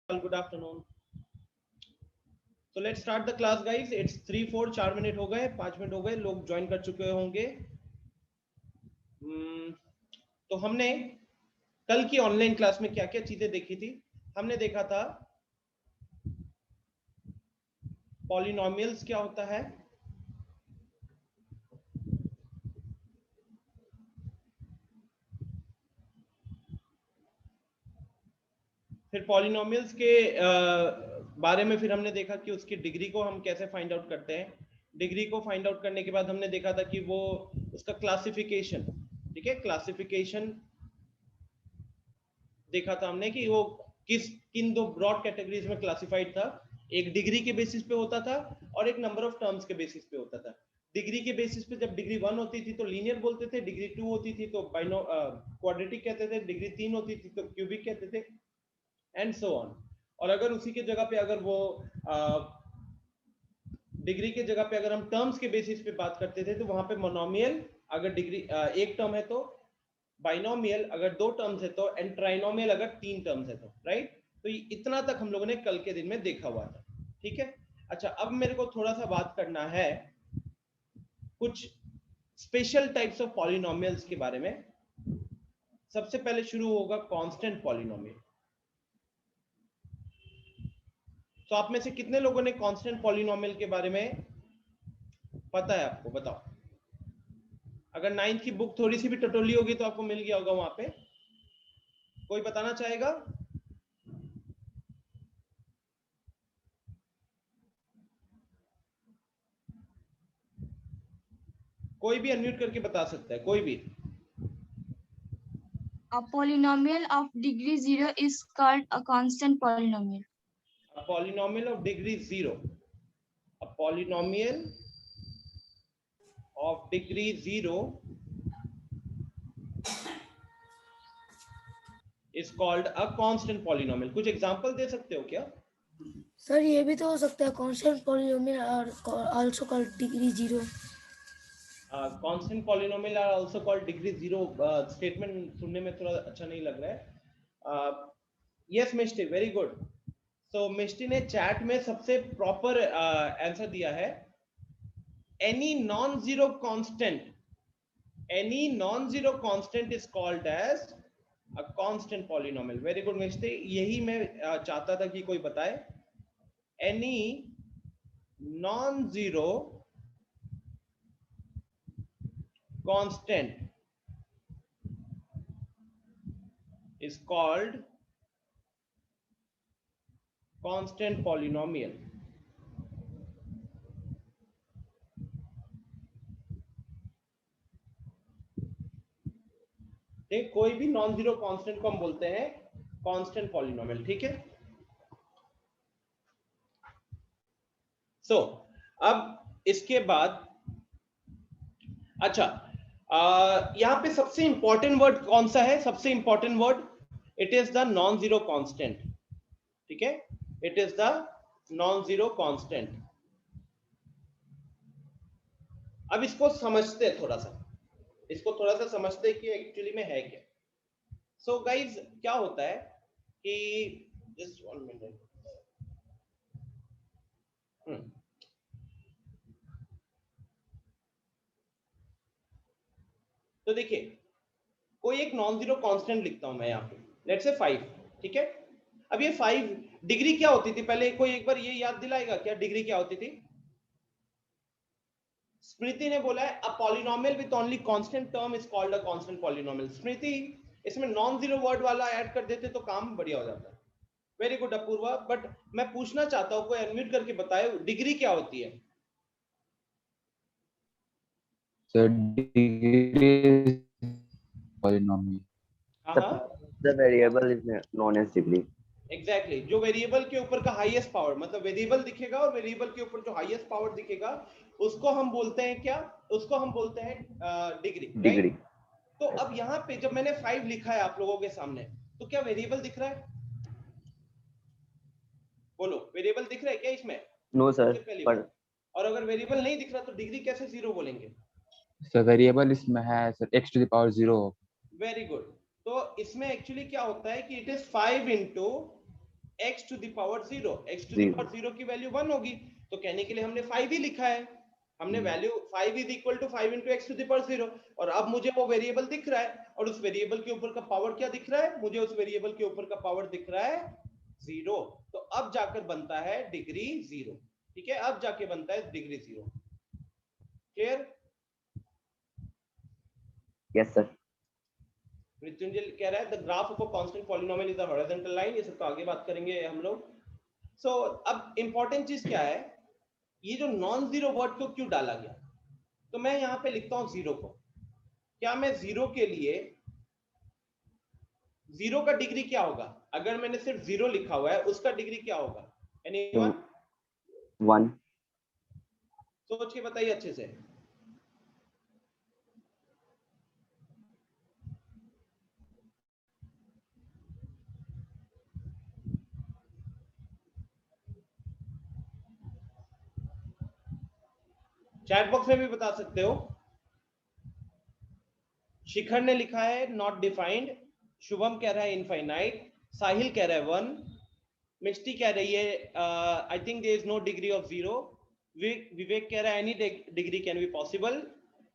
Good afternoon. So let's start the class, guys. It's 3-4 4 minute हो गए, 5 minute हो गए, लोग ज्वाइन कर चुके होंगे. तो हमने कल की ऑनलाइन क्लास में क्या क्या चीजें देखी थी. हमने देखा था पॉलिनोमियल्स क्या होता है, फिर पॉलिनोमियल्स के बारे में फिर हमने देखा कि उसकी डिग्री को हम कैसे फाइंड आउट करते हैं. डिग्री को फाइंड आउट करने के बाद हमने देखा था कि वो उसका क्लासिफिकेशन, ठीक है, क्लासिफिकेशन देखा था हमने कि वो किन दो ब्रॉड कैटेगरीज में क्लासिफाइड था. एक डिग्री के बेसिस पे होता था और एक नंबर ऑफ टर्म्स के बेसिस पे होता था. डिग्री के बेसिस पे जब डिग्री 1 होती थी तो लीनियर बोलते थे, डिग्री 2 होती थी तो क्वाड्रेटिक कहते थे, डिग्री 3 होती थी तो क्यूबिक कहते थे, एंड सो ऑन. और अगर उसी के जगह पे अगर वो डिग्री के जगह पे अगर हम टर्म्स के बेसिस पे बात करते थे तो वहां पे मोनोमियल अगर डिग्री एक टर्म है तो, बाइनोमियल अगर 2 टर्म्स है तो, एंड ट्राइनोमियल अगर 3 टर्म्स है तो, राइट. तो इतना तक हम लोगों ने कल के दिन में देखा हुआ था, ठीक है. अच्छा, अब मेरे को थोड़ा सा बात करना है कुछ स्पेशल टाइप्स ऑफ पॉलिनोमियल्स के बारे में. सबसे पहले शुरू होगा कांस्टेंट पॉलिनोमियल. तो आप में से कितने लोगों ने कांस्टेंट पॉलिनोमियल के बारे में पता है, आपको बताओ. अगर 9th की बुक थोड़ी सी भी टटोली होगी तो आपको मिल गया होगा वहां पे. कोई बताना चाहेगा? कोई भी अनम्यूट करके बता सकता है, कोई भी. A polynomial of degree 0 is called a constant polynomial. A polynomial of degree 0. A polynomial of degree 0 is called a constant polynomial. कुछ एग्जांपल दे सकते हो क्या? सर ये भी तो हो सकता है कांस्टेंट पॉलिनोमियल और also called degree 0. Constant polynomial are also called degree 0. Statement सुनने में थोड़ा अच्छा नहीं लग रहा है. Yes Mishti, very good. So Mishti ने चैट में सबसे प्रॉपर आंसर दिया है. Any non zero constant is called as a constant polynomial. Very good Mishti, यही मैं चाहता था कि कोई बताए. Any non zero constant is called constant polynomial. ठीक, कोई भी नॉन जीरो कांस्टेंट को हम बोलते हैं कांस्टेंट पॉलिनोमियल, ठीक है. सो अब इसके बाद, अच्छा, यहां पे सबसे इंपॉर्टेंट वर्ड कौन सा है? सबसे important word, it is the non zero constant, ठीक है. It is the non zero constant. अब इसको समझते हैं थोड़ा सा, समझते हैं कि एक्चुअली में है क्या. सो गाइज, क्या होता है कि जस्ट 1 मिनट. तो देखिए, कोई एक नॉन जीरो कांस्टेंट लिखता हूं मैं यहाँ पे, लेट्स से 5, ठीक है. अब ये 5 डिग्री क्या होती थी पहले? कोई एक बार ये याद दिलाएगा क्या डिग्री क्या होती थी? स्मृति ने बोला है a polynomial with only constant term is called a constant polynomial. Smriti, इसमें नॉन जीरो वर्ड वाला ऐड कर देते तो काम बढ़िया हो जाता है. Very good Apoorva. बट मैं पूछना चाहता हूं, कोई अनम्यूट करके बताए डिग्री क्या होती है? So degree is polynomial. The variable is known as degree. Exactly, जो वेरिएबल के ऊपर का हाईएस्ट पावर, मतलब वेरिएबल दिखेगा और वेरिएबल के ऊपर जो हाईएस्ट पावर दिखेगा उसको हम बोलते हैं क्या? उसको हम बोलते हैं डिग्री. डिग्री. तो अब यहाँ पे जब मैंने 5 लिखा है आप लोगों के सामने, तो क्या वेरिएबल दिख रहा है? बोलो, वेरिएबल दिख रहा है क्या इसमें? No sir. और अगर वेरिएबल नहीं दिख रहा तो डिग्री कैसे 0 बोलेंगे? So variable इसमें है sir x to the power 0. Very good. तो इसमें एक्चुअली क्या होता है कि it is 5 into x to the power 0, x to the power 0 की वैल्यू 1 होगी, तो कहने के लिए हमने 5 ही लिखा है, हमने value 5 is equal to 5 into x to the power 0, और अब मुझे वो वेरिएबल दिख रहा है, और उस वेरिएबल के ऊपर का पावर क्या दिख रहा है, मुझे उस वेरिएबल के ऊपर का पावर दिख रहा है 0, तो अब जाकर बनता है डिग्री 0, ठीक है, अब जाके बनता है degree 0। Clear? Yes sir. Mrityunjay कह रहा है the graph of a constant polynomial is a horizontal line, ये सब तो आगे बात करेंगे हम लोग। सो अब इंपॉर्टेंट चीज क्या है, ये जो नॉन जीरो वर्ड को क्यों डाला गया, तो मैं यहां पे लिखता हूं 0 को, क्या मैं 0 के लिए 0 का डिग्री क्या होगा, अगर मैंने सिर्फ 0 लिखा हुआ है उसका डिग्री क्या होगा, एनीवन? 1। सोच के बताइए अच्छे से। चैट बॉक्स में भी बता सकते हो। शिखर ने लिखा है नॉट डिफाइंड, शुभम कह रहा है इनफाइनाइट, साहिल कह रहा है 1, मिष्टी कह रही है I think there is no degree of 0, Vivek कह रहा है any degree can be possible,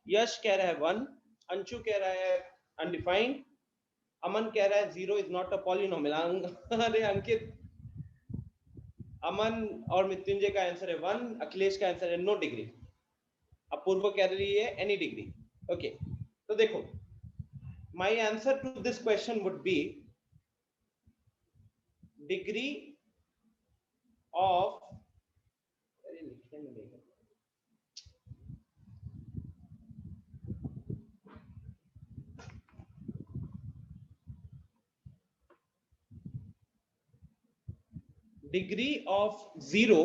Yash कह रहा है 1, अंशु कह रहा है अनडिफाइंड, अमन कह रहा है 0 इज नॉट अ पॉलिनोमियल। अरे अंकित, अमन और मृत्युंजय का आंसर है 1, अखिलेश का आंसर है नो डिग्री, अपूर्व कह रही है एनी डिग्री। ओके, तो देखो my answer to this question would be degree of degree of 0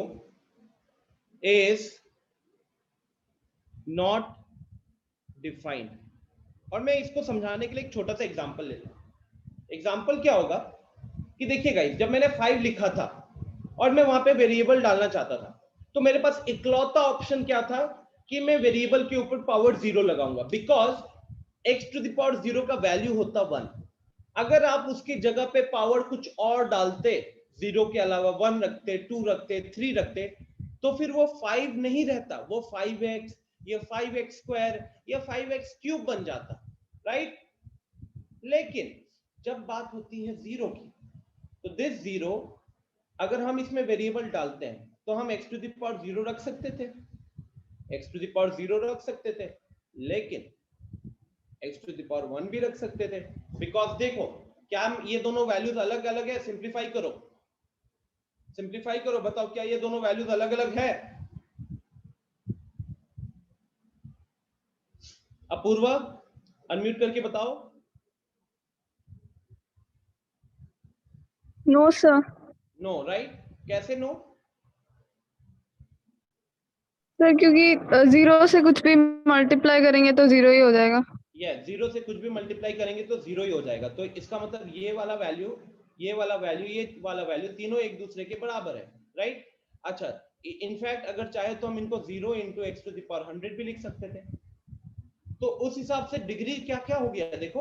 is not defined। और मैं इसको समझाने के लिए एक छोटा सा एग्जांपल लेता हूं। एग्जांपल क्या होगा कि देखिए गाइस, जब मैंने 5 लिखा था और मैं वहां पे वेरिएबल डालना चाहता था, तो मेरे पास इकलौता ऑप्शन क्या था कि मैं वेरिएबल के ऊपर पावर 0 लगाऊंगा, because x to the power 0 का वैल्यू होता 1। अगर आप उसकी जगह पे पावर कुछ और डालते, 0 के अलावा 1 रखते, 2 रखते, 3 रखते, तो फिर वो 5 नहीं रहता, वो 5x या 5x स्क्वायर या 5x क्यूब बन जाता, राइट? लेकिन जब बात होती है 0 की, तो दिस 0 अगर हम इसमें वेरिएबल डालते हैं तो हम x टू द पावर 0 रख सकते थे, x टू द पावर 0 रख सकते थे, लेकिन x टू द पावर 1 भी रख सकते थे, बिकॉज देखो क्या ये दोनों वैल्यूज अलग अलग है, सिंप्लीफाई करो, सिंप्लीफाई करो, बताओ क्या ये दोनों वैल्यूज अलग अलग है? अपूर्व अनम्यूट करके बताओ। No sir. No, right? कैसे नो? सर क्योंकि 0 से कुछ भी मल्टीप्लाई करेंगे तो 0 ही हो जाएगा। ये 0 से कुछ भी मल्टीप्लाई करेंगे तो 0 ही हो जाएगा, तो इसका मतलब ये वाला वैल्यू, ये वाला वैल्यू, ये वाला वैल्यू तीनों एक दूसरे के बराबर है, राइट? अच्छा, इनफैक्ट अगर चाहे तो हम इनको 0 into x to the power 100 भी लिख सकते थे। तो उस हिसाब से डिग्री क्या क्या हो गया, देखो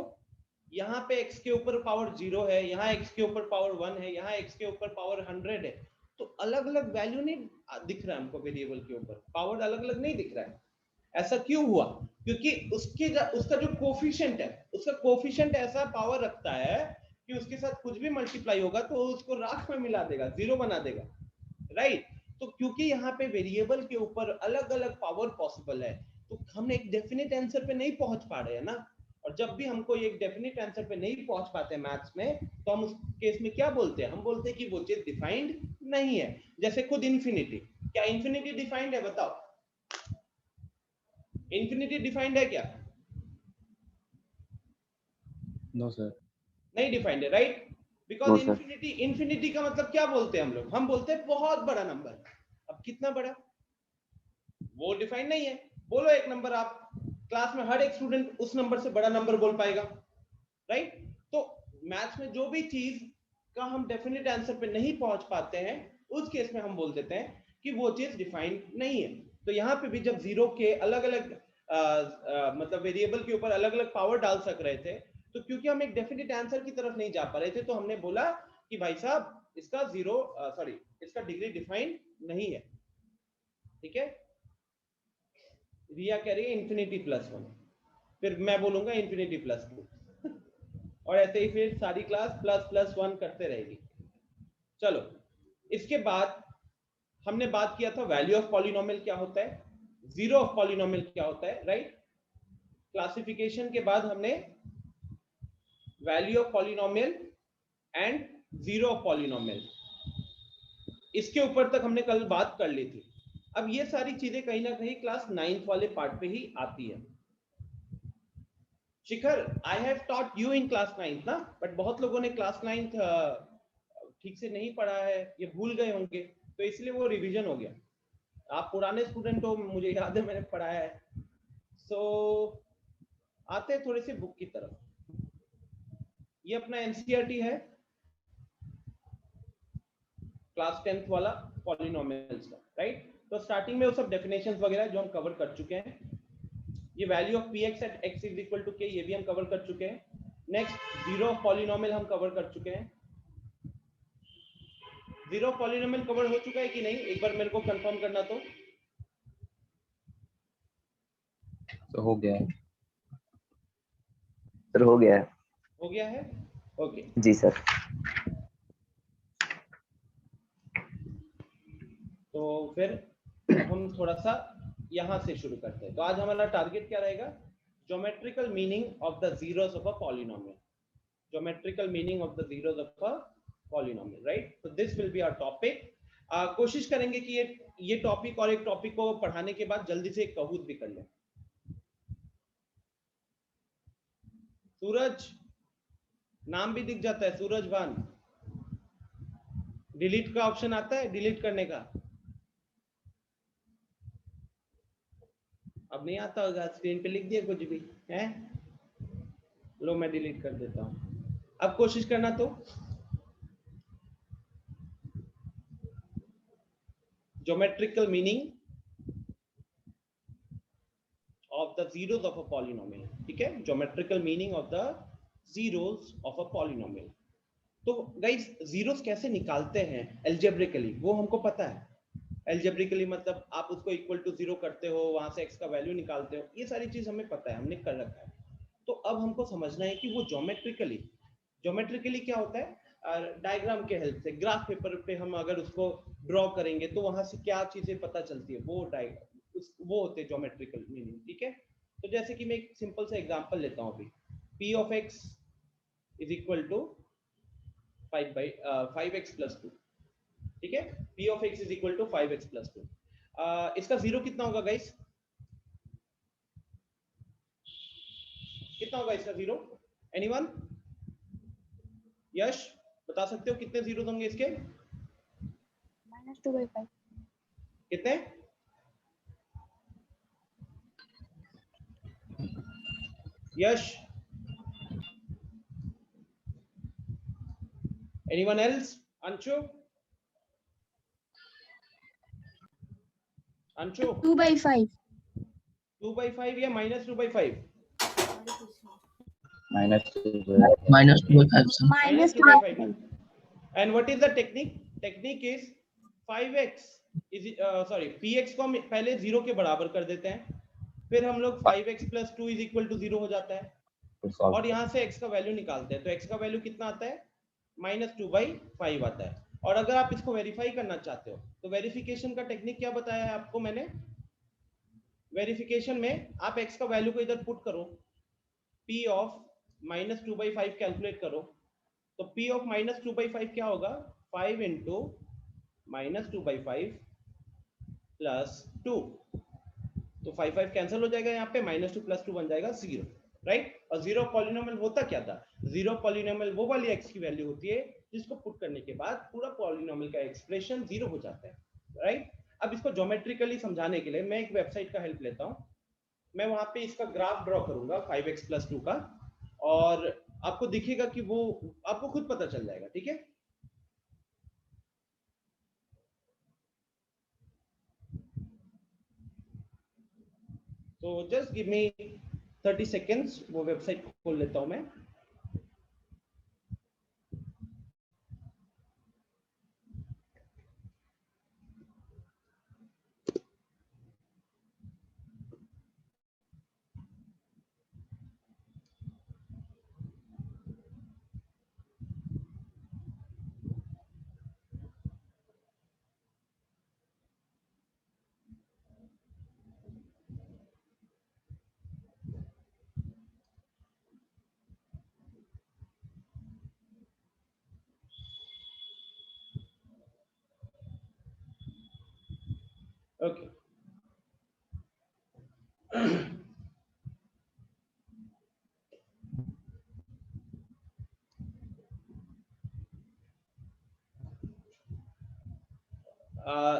यहाँ पे x के ऊपर पावर 0 है, यहाँ x के ऊपर पावर 1 है, यहाँ x के ऊपर पावर 100 है, तो अलग अलग वैल्यू नहीं दिख रहा है हमको, वेरिएबल के ऊपर पावर अलग अलग नहीं दिख रहा है। ऐसा क्यों हुआ? क्योंकि उसका जो कोफिशिएंट है, उसका कोफिशिएंट ऐसा पावर रखता है कि उसके साथ कुछ भी मल्टीप्लाई होगा तो उसको राख में मिला देगा, 0 बना देगा, राइट? तो क्योंकि यहाँ पे वेरिएबल के ऊपर अलग अलग पावर पॉसिबल है, तो हम एक डेफिनेट आंसर पे नहीं पहुंच पा रहे हैं ना। और जब भी हमको एक डेफिनेट आंसर पे नहीं पहुंच पाते मैथ्स में, तो हम उस केस में क्या बोलते हैं? हम बोलते हैं कि वो चीज डिफाइंड नहीं है। जैसे खुद इन्फिनिटी, क्या इन्फिनिटी डिफाइंड है? बताओ, इन्फिनिटी डिफाइंड है क्या? नो सर, नहीं डिफाइंड है, राइट? बिकॉज इन्फिनिटी का मतलब क्या बोलते हैं हम लोग? हम बोलते हैं बहुत बड़ा नंबर। अब कितना बड़ा, वो डिफाइंड नहीं है। बोलो एक नंबर, आप क्लास में हर एक स्टूडेंट उस नंबर से बड़ा नंबर बोल पाएगा, राइट? तो मैथ्स में जो भी चीज का हम डेफिनेट आंसर पे नहीं पहुंच पाते हैं, उस केस में हम बोल देते हैं कि वो चीज डिफाइंड नहीं है। तो यहाँ पे भी जब 0 के अलग अलग मतलब वेरिएबल के ऊपर अलग अलग पावर डाल सक रहे थे, तो क्योंकि हम एक डेफिनेट आंसर की तरफ नहीं जा पा रहे थे, तो हमने बोला कि भाई साहब इसका इसका डिग्री डिफाइन नहीं है, ठीक है। रिया कह रही है इंफिनिटी प्लस 1, फिर मैं बोलूंगा इंफिनिटी प्लस 2 और ऐसे ही फिर सारी क्लास प्लस प्लस 1 करते रहेगी। चलो, इसके बाद हमने बात किया था वैल्यू ऑफ पॉलिनोमियल क्या होता है, जीरो ऑफ पॉलिनोमियल क्या होता है, राइट। क्लासिफिकेशन के बाद हमने value of polynomial and zero of polynomial, इसके ऊपर तक हमने कल बात कर ली थी। अब ये सारी चीजें कहीं ना कहीं क्लास 9th वाले पार्ट पे ही आती है। Shikhar, I have taught you in class 9th ना, बट बहुत लोगों ने क्लास 9th ठीक से नहीं पढ़ा है, ये भूल गए होंगे, तो इसलिए वो रिवीजन हो गया। आप पुराने स्टूडेंट हो, मुझे याद है मैंने पढ़ाया है। सो आते हैं थोड़े से बुक की तरफ। ये अपना एनसीईआरटी है क्लास 10th वाला पॉलिनोमियल्स का, राइट। तो स्टार्टिंग में वो सब डेफिनेशंस वगैरह जो हम कवर कर चुके हैं। ये value of P X at X is equal to K, ये भी हम कवर कर चुके हैं। नेक्स्ट जीरो ऑफ पॉलिनोमियल हम कवर कर चुके हैं। जीरो पॉलिनोमियल कवर हो चुका है कि नहीं, एक बार मेरे को कंफर्म करना तो हो गया है सर, हो गया है। हो गया है, ओके जी सर। तो फिर अब हम थोड़ा सा यहां से शुरू करते हैं। तो आज हमारा टारगेट क्या रहेगा, geometrical meaning of the zeros of a polynomial, geometrical meaning of the zeros of a polynomial, right. तो this will be our topic. कोशिश करेंगे कि ये टॉपिक और एक टॉपिक को पढ़ाने के बाद जल्दी से एक कहूत भी कर लें। सूरज, नाम भी दिख जाता है, सूरज भान। डिलीट का ऑप्शन आता है, डिलीट करने का अब नहीं आता होगा, स्क्रीन पे लिख दिया कुछ भी है। लो मैं डिलीट कर देता हूं, अब कोशिश करना। तो geometrical meaning of the zeros of a polynomial, ठीक है। Geometrical meaning of the zeros of a polynomial. तो गाइस जीरोस कैसे निकालते हैं एल्जेब्रिकली, वो हमको पता है। एल्जेब्रिकली मतलब आप उसको इक्वल टू 0 करते हो, वहां से x का वैल्यू निकालते हो, ये सारी चीज हमें पता है, हमने कर रखा है। तो अब हमको समझना है कि वो ज्योमेट्रिकली क्या होता है। डायग्राम के हेल्प से, ग्राफ पेपर पे हम अगर उसको ड्रॉ करेंगे तो वहां से क्या चीजें पता चलती है, वो होते हैं ज्योमेट्रिकल मीनिंग, ठीक है। तो जैसे कि मैं एक सिंपल सा एग्जांपल लेता हूं अभी, p of x is equal to 5x plus 2, ठीक है। p of x is equal to 5x plus 2। इसका जीरो कितना होगा गाइस, कितना होगा इसका जीरो, एनीवन? यश बता सकते हो कितने जीरो होंगे इसके? -2/5। कितने? यश, एनीवन एल्स? अंशु, 2/5। 2/5 या -2/5? -2/5। And what is the technique? Technique is 5x is px को हम पहले 0 के बराबर कर देते हैं, फिर हम लोग 5x plus 2 is equal to 0 हो जाता है और यहाँ से x का वैल्यू निकालते हैं। तो x का वैल्यू कितना आता है, -2/5 आता है। और अगर आप इसको वेरीफाई करना चाहते हो तो वेरिफिकेशन का टेक्निक क्या बताया है आपको मैंने, वेरिफिकेशन में आप x का वैल्यू को इधर पुट करो, p ऑफ -2/5 कैलकुलेट करो, तो p ऑफ -2/5 क्या होगा, 5 इंटू -2/5 प्लस 2, तो 5 कैंसिल हो जाएगा, यहाँ पे -2 प्लस 2 बन जाएगा 0, राइट। और जीरो पॉलिनोमियल होता क्या था, जीरो पॉलिनोमियल वो वाली x की वैल्यू होती है जिसको पुट करने के बाद पूरा पॉलिनोमियल का एक्सप्रेशन 0 हो जाता है, राइट। अब इसको ज्योमेट्रिकली समझाने के लिए मैं एक वेबसाइट का हेल्प लेता हूँ। मैं वहां पे इसका ग्राफ ड्रॉ करूंगा 5x प्लस 2 का, और आपको दिखेगा कि वो आपको खुद पता चल जाएगा, ठीक है। तो जस्ट गिव मी 30 सेकेंड्स, वो वेबसाइट खोल लेता हूं मैं। ओके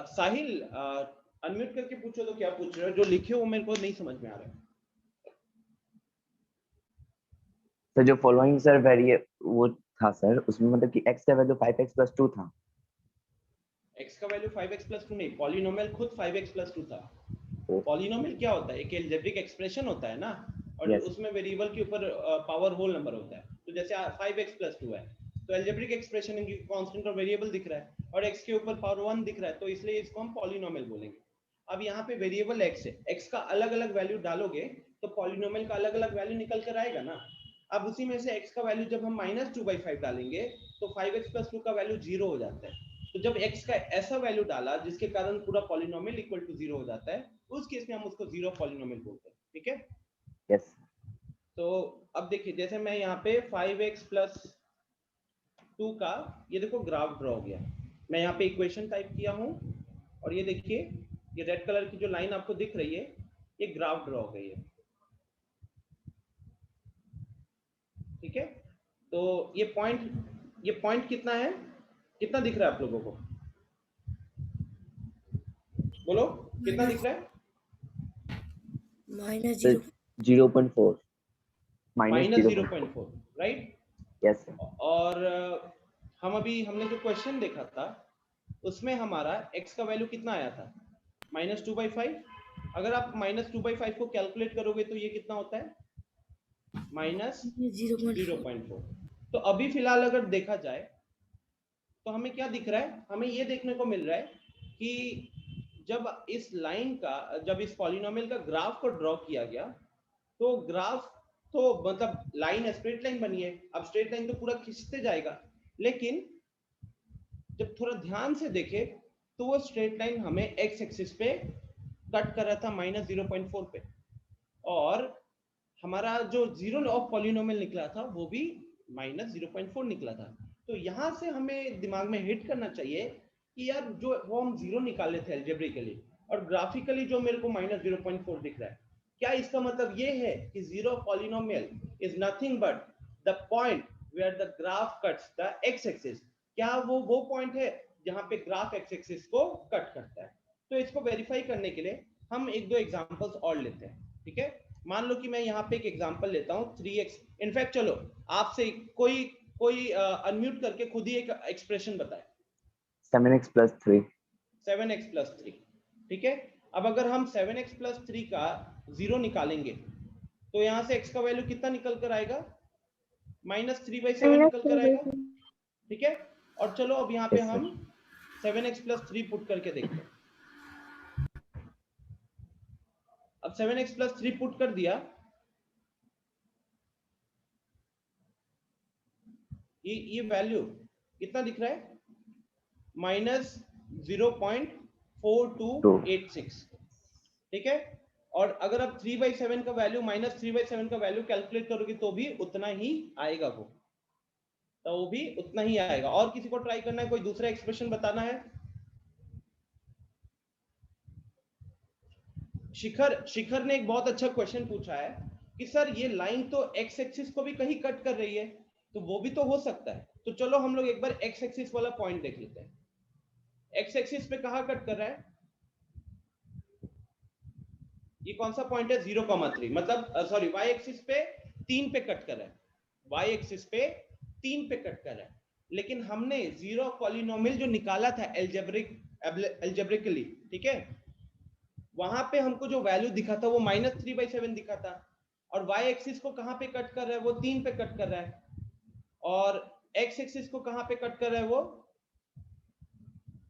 साहिल अनम्यूट करके पूछो तो क्या पूछ रहे हो, जो लिखे हो मेरे को नहीं समझ में आ रहा है। सर जो फॉलोइंग सर वेरिए वो था सर, उसमें मतलब कि x का वैल्यू 5x + 2 था। x का वैल्यू 5x + 2 नहीं, पॉलिनोमियल खुद 5x + 2 था। ओ। पॉलिनोमियल क्या होता है, एक अलजेब्रिक एक्सप्रेशन होता है ना, और Yes. उसमें वेरिएबल के ऊपर पावर होल नंबर होता है। तो जैसे 5x + 2 है तो अलजेब्रिक एक्सप्रेशन है कि कांस्टेंट और वेरिएबल दिख रहा है और x के ऊपर पावर 1 दिख रहा है, तो इसलिए इसको हम पॉलिनोमियल बोलेंगे। अब यहाँ पे वेरिएबल x है, x का अलग अलग वैल्यू डालोगे तो पॉलिनोमियल का अलग अलग वैल्यू निकल कर आएगा ना। अब उसी में से x का वैल्यू जब हम -2/5 डालेंगे तो 5x + 2 का वैल्यू 0 हो जाता है। तो जब x का ऐसा वैल्यू डाला जिसके कारण पूरा पॉलिनोमियल इक्वल टू 0 हो जाता है, उस केस में हम उसको 0 पॉलिनोमियल बोलते हैं। ठीक है, यस। तो अब देखिए जैसे मैं यहाँ पे 5x + 2 का ये देखो ग्राफ ड्रॉ हो गया। मैं यहाँ पे इक्वेशन टाइप किया हूँ और ये देखिए ये रेड कलर की जो लाइन आपको दिख रही है ये ग्राफ ड्रॉ हो गई है। ठीक है, तो ये पॉइंट कितना है, कितना दिख रहा है आप लोगों को, बोलो कितना दिख रहा है? -0. 0.4 -0.4 राइट। यस। और हमने जो क्वेश्चन देखा था उसमें हमारा x का वैल्यू कितना आया था, -2/5। अगर आप -2/5 को कैलकुलेट करोगे तो ये कितना होता है, -0.4। तो अभी फिलहाल अगर देखा जाए तो हमें क्या दिख रहा है, हमें ये देखने को मिल रहा है कि जब इस पॉलिनोमियल का ग्राफ को ड्रॉ किया गया तो ग्राफ तो मतलब लाइन स्ट्रेट लाइन बनी है। अब स्ट्रेट लाइन तो पूरा खींचते जाएगा, लेकिन जब थोड़ा ध्यान से देखे तो वो स्ट्रेट लाइन हमें एक्स एक्सिस पे कट कर रहा था -0.4 पे, और हमारा जो जीरो ऑफ पॉलिनोमियल निकला था वो भी -0.4 निकला था। तो यहाँ से हमें दिमाग में हिट करना चाहिए कि यार जो वो हम जीरो निकाले थे अलजेब्रिकली और ग्राफिकली जो मेरे को -0.4 दिख रहा है, क्या इसका मतलब ये है कि zero polynomial is nothing but the point where the graph cuts the X axis? क्या वो पॉइंट है जहां पे ग्राफ एक्स एक्सिस को कट करता है? तो इसको वेरीफाई करने के लिए हम एक दो एग्जांपल्स और लेते हैं। ठीक है, मान लो कि मैं यहाँ पे एक एग्जांपल लेता हूँ 3x। इनफैक्ट चलो आपसे कोई अनम्यूट करके खुद ही एक एक्सप्रेशन बताए। 7x + 3। 7x + 3। ठीक है, अब अगर हम 7x + 3 का 0 निकालेंगे तो यहाँ से x का वैल्यू कितना निकल कर आएगा, -3/7 निकल कर आएगा। ठीक है, और चलो अब यहाँ पे Yes, sir. हम 7x + 3 पुट करके देखते हैं। अब 7x + 3 पुट कर दिया, ये वैल्यू कितना दिख रहा है, -0.4286। ठीक है, और अगर आप 3/7 का वैल्यू -3/7 का वैल्यू कैलकुलेट करोगे तो भी उतना ही आएगा, वो भी उतना ही आएगा। और किसी को ट्राई करना है, कोई दूसरा एक्सप्रेशन बताना है? शिखर ने एक बहुत अच्छा क्वेश्चन पूछा है कि सर ये लाइन तो एक्स एक्सिस को भी कहीं कट कर रही है, तो वो भी तो हो सकता है। तो चलो हम लोग एक बार एक्स एक्सिस वाला पॉइंट देख लेते हैं। एक्स एक्सिस पे कहां कट कर रहा है, ये कौन सा पॉइंट है, 0,3, मतलब सॉरी वाई एक्सिस पे 3 पे कट कर रहा है, वाई एक्सिस पे 3 पे कट कर रहा है। लेकिन हमने जीरो पॉलिनोमियल जो निकाला था एल्जेब्रिकली, ठीक है, वहां पे हमको जो वैल्यू दिखा था वो -3/7 दिखा था, और y एक्सिस को कहां पे कट कर रहा है, वो 3 पे कट कर रहा है, और x एक्सिस को कहां पे कट कर रहा है, वो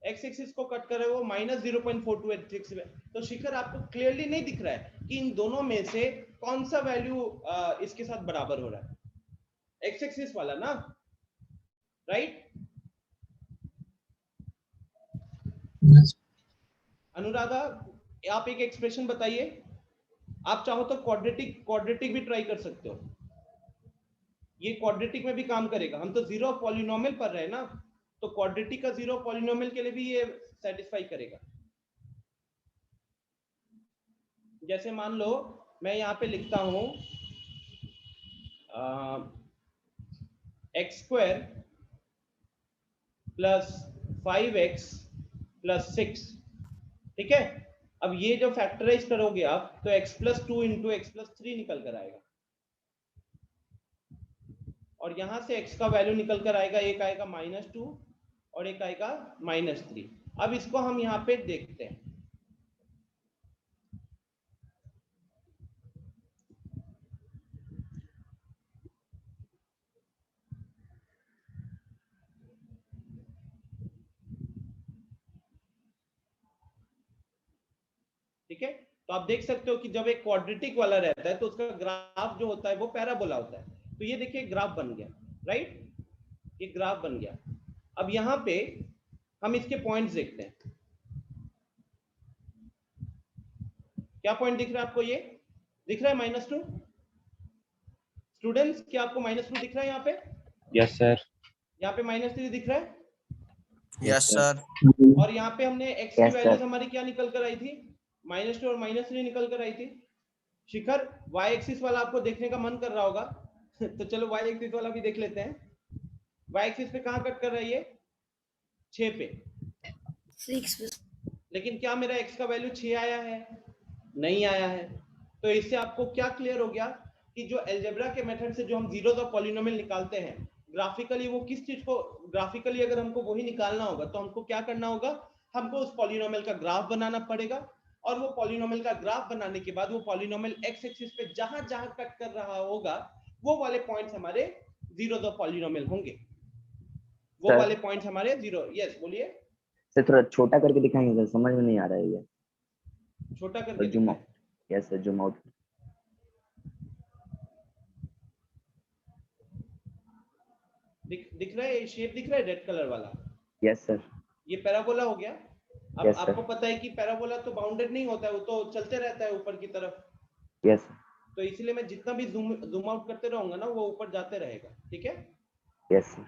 x एक्सिस को कट कर रहा है वो -0.4286 में। तो शिखर आपको क्लियरली नहीं दिख रहा है कि इन दोनों में से कौन सा वैल्यू इसके साथ बराबर हो रहा है, x एक्सिस वाला ना, राइट? अनुराधा आप एक एक्सप्रेशन बताइए, आप चाहो तो क्वाड्रेटिक भी ट्राई कर सकते हो, ये क्वाड्रेटिक में भी काम करेगा। हम तो जीरो पॉलिनोमियल पढ़ रहे हैं ना, तो क्वाड्रेटिक का जीरो पॉलिनोमियल के लिए भी ये सेटिस्फाई करेगा। जैसे मान लो मैं यहाँ पे लिखता हूँ x square plus 5x plus 6, ठीक है। अब ये जो फैक्टराइज करोगे आप तो x plus 2 into x plus 3 निकल कर आएगा, और यहां से x का वैल्यू निकल कर आएगा, एक आएगा -2 और एक आएगा -3। अब इसको हम यहाँ पे देखते हैं। ठीक है, तो आप देख सकते हो कि जब एक क्वाड्रेटिक वाला रहता है तो उसका ग्राफ जो होता है वो पैराबोला होता है। तो ये देखिए ग्राफ बन गया, राइट, ये ग्राफ बन गया। अब यहाँ पे हम इसके पॉइंट्स देखते हैं। क्या पॉइंट दिख रहा है आपको? ये दिख रहा है -2? स्टूडेंट्स, क्या आपको -2 दिख रहा है यहाँ पे? Yes sir. यहाँ पे -3 दिख रहा है? Yes sir. और यहाँ पे हमने x की Yes, वैल्यूज sir. हमारी क्या निकल कर आई थी? -2 और -3 निकल कर आई थी। शिखर, y एक्सिस वाला आपको देखने का मन कर रहा होगा तो चलो y एक्सिस वाला भी देख लेते हैं। y एक्सिस पे कहाँ कट कर रहा है ये? 6 पे। 6 लेकिन क्या मेरा x का वैल्यू 6 आया है? नहीं आया है। तो इससे आपको क्या क्लियर हो गया कि जो अलजेब्रा के मेथड से जो हम जीरोस ऑफ पॉलिनोमियल निकालते हैं, ग्राफिकली वो किस चीज को, ग्राफिकली अगर हमको वही निकालना होगा तो हमको क्या करना होगा? हमको उस पॉलिनोमियल का ग्राफ बनाना पड़ेगा, और वो पॉलिनोमियल का ग्राफ बनाने के बाद वो पॉलिनोमियल एक्स एक्सिस पे जहां जहां कट कर रहा होगा वो वाले पॉइंट्स हमारे जीरोस ऑफ पॉलिनोमियल होंगे। वो Sir. वाले पॉइंट्स हमारे जीरो। यस, बोलिए। सर थोड़ा छोटा करके दिखाएंगे सर, समझ में नहीं आ रहा है ये। छोटा करके जूम दिखाएं। Yes sir, zoom out. दिख रहा है? शेप दिख रहा है रेड कलर वाला? Yes sir. ये पैराबोला हो गया। अब Yes, sir. आपको पता है कि पैराबोला तो बाउंडेड नहीं होता है, वो तो चलते रहता है ऊपर की तरफ। Yes sir. तो इसलिए मैं जितना भी जूम आउट करते रहूंगा ना वो ऊपर जाते रहेगा, ठीक है। Yes sir.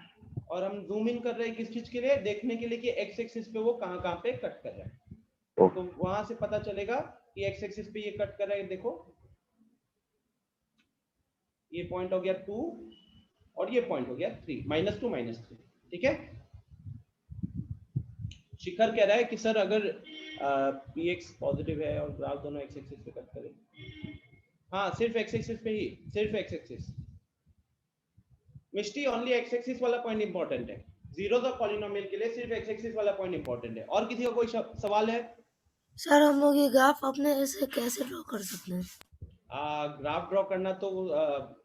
और हम जूम इन कर रहे हैं किस चीज के लिए? देखने के लिए कि एक्स एक्सिस पे वो कहाँ पे कट कर रहा है। ओके। तो वहां से पता चलेगा कि एक्स एक्सिस पे ये कट कर रहा है। देखो ये पॉइंट हो गया 2 और ये पॉइंट हो गया 3, -2 -3, ठीक है। शिखर कह रहा है कि सर अगर px पॉजिटिव है और ग्राफ दोनों एक्स एक्सिस पे कट करे। हाँ, सिर्फ एक्स एक्सिस पे ही, सिर्फ एक्स एक्सिस। मिष्टी, ओनली एक्स एक्सिस वाला पॉइंट इंपॉर्टेंट है। जीरोस ऑफ पॉलिनोमियल के लिए सिर्फ एक्स एक्सिस वाला पॉइंट इंपॉर्टेंट है। और किसी का कोई सवाल है? सर हम लोग ये ग्राफ अपने ऐसे कैसे ड्रॉ कर सकते हैं? ग्राफ ड्रॉ करना तो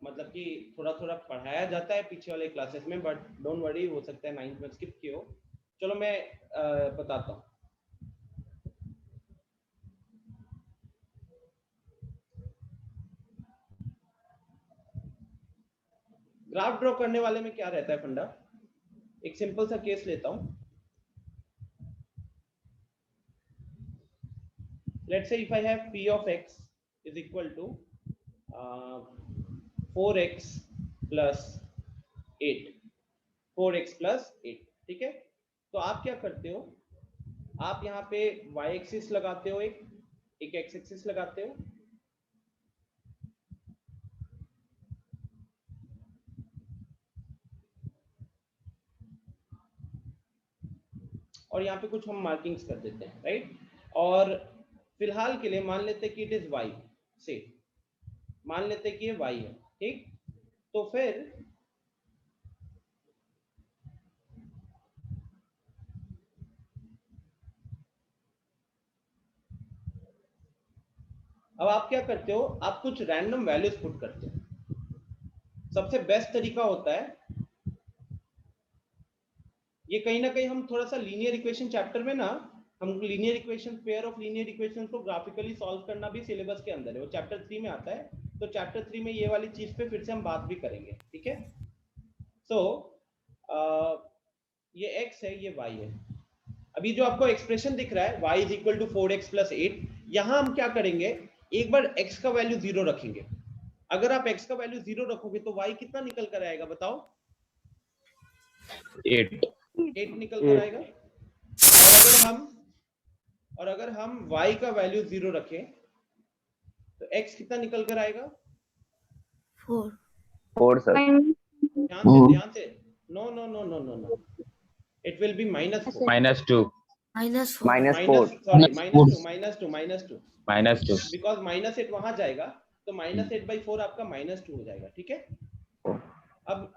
मतलब कि थोड़ा थोड़ा पढ़ाया जाता है पीछे वाले क्लासेस में, बट डोंट वरी, हो सकता है 9th में स्किप किए हो। चलो मैं बताता हूँ। ग्राफ ड्रॉ करने वाले में क्या रहता है फंडा? एक सिंपल सा केस लेता हूँ। Let's say if I have p of x is equal to 4x plus 8, 4x plus 8, ठीक है। तो आप क्या करते हो? आप यहाँ पे y एक्सिस लगाते हो, एक x एक्सिस लगाते हो, और यहाँ पे कुछ हम मार्किंग्स कर देते हैं, राइट। और फिलहाल के लिए मान लेते हैं कि इट इज y, से मान लेते हैं कि ये y है, ठीक। तो फिर अब आप क्या करते हो? आप कुछ रैंडम वैल्यूज पुट करते हो। सबसे बेस्ट तरीका होता है, ये कहीं ना कहीं हम थोड़ा सा लीनियर इक्वेशन चैप्टर में ना, हम linear equation, pair of linear equations को ग्राफिकली सॉल्व करना भी सिलेबस के अंदर है, वो चैप्टर 3 में आता है। तो चैप्टर 3 में ये वाली चीज पे फिर से हम बात भी करेंगे, ठीक है। सो ये x है, ये y है। अभी जो आपको एक्सप्रेशन दिख रहा है y is equal to 4x plus 8, यहां हम क्या करेंगे? एक बार x का वैल्यू 0 रखेंगे। अगर आप x का वैल्यू 0 रखोगे तो y कितना निकल कर आएगा बताओ? 8 निकल कर आएगा। और अगर हम y का वैल्यू 0 रखें तो x कितना निकल कर आएगा? 4। 4 सर। ध्यान से no no no no no no, it will be -4 -2 -4 sorry -4 -2 -2 because -8 वहां जाएगा तो -8/4 आपका -2 हो जाएगा, ठीक है। अब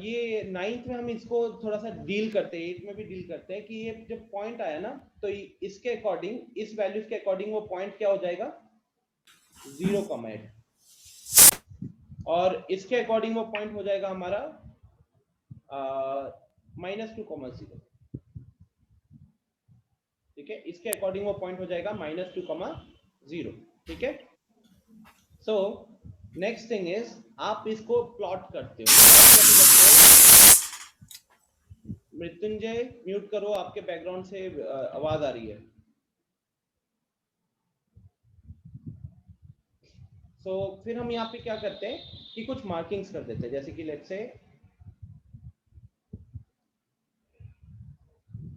ये 9th में हम इसको थोड़ा सा डील करते हैं, 8 में भी डील करते हैं कि ये जब पॉइंट आया ना तो इसके अकॉर्डिंग, इस वैल्यूज के अकॉर्डिंग वो पॉइंट क्या हो जाएगा? 0,8 और इसके अकॉर्डिंग वो पॉइंट हो जाएगा हमारा -2,0, ठीक है। इसके अकॉर्डिंग वो पॉइंट हो जाएगा -2,0, ठीक है। सो नेक्स्ट थिंग इज आप इसको प्लॉट करते हो। मृत्युंजय म्यूट करो, आपके बैकग्राउंड से आवाज आ रही है। सो फिर हम यहाँ पे क्या करते हैं कि कुछ मार्किंग्स कर देते हैं, जैसे कि लेट्स से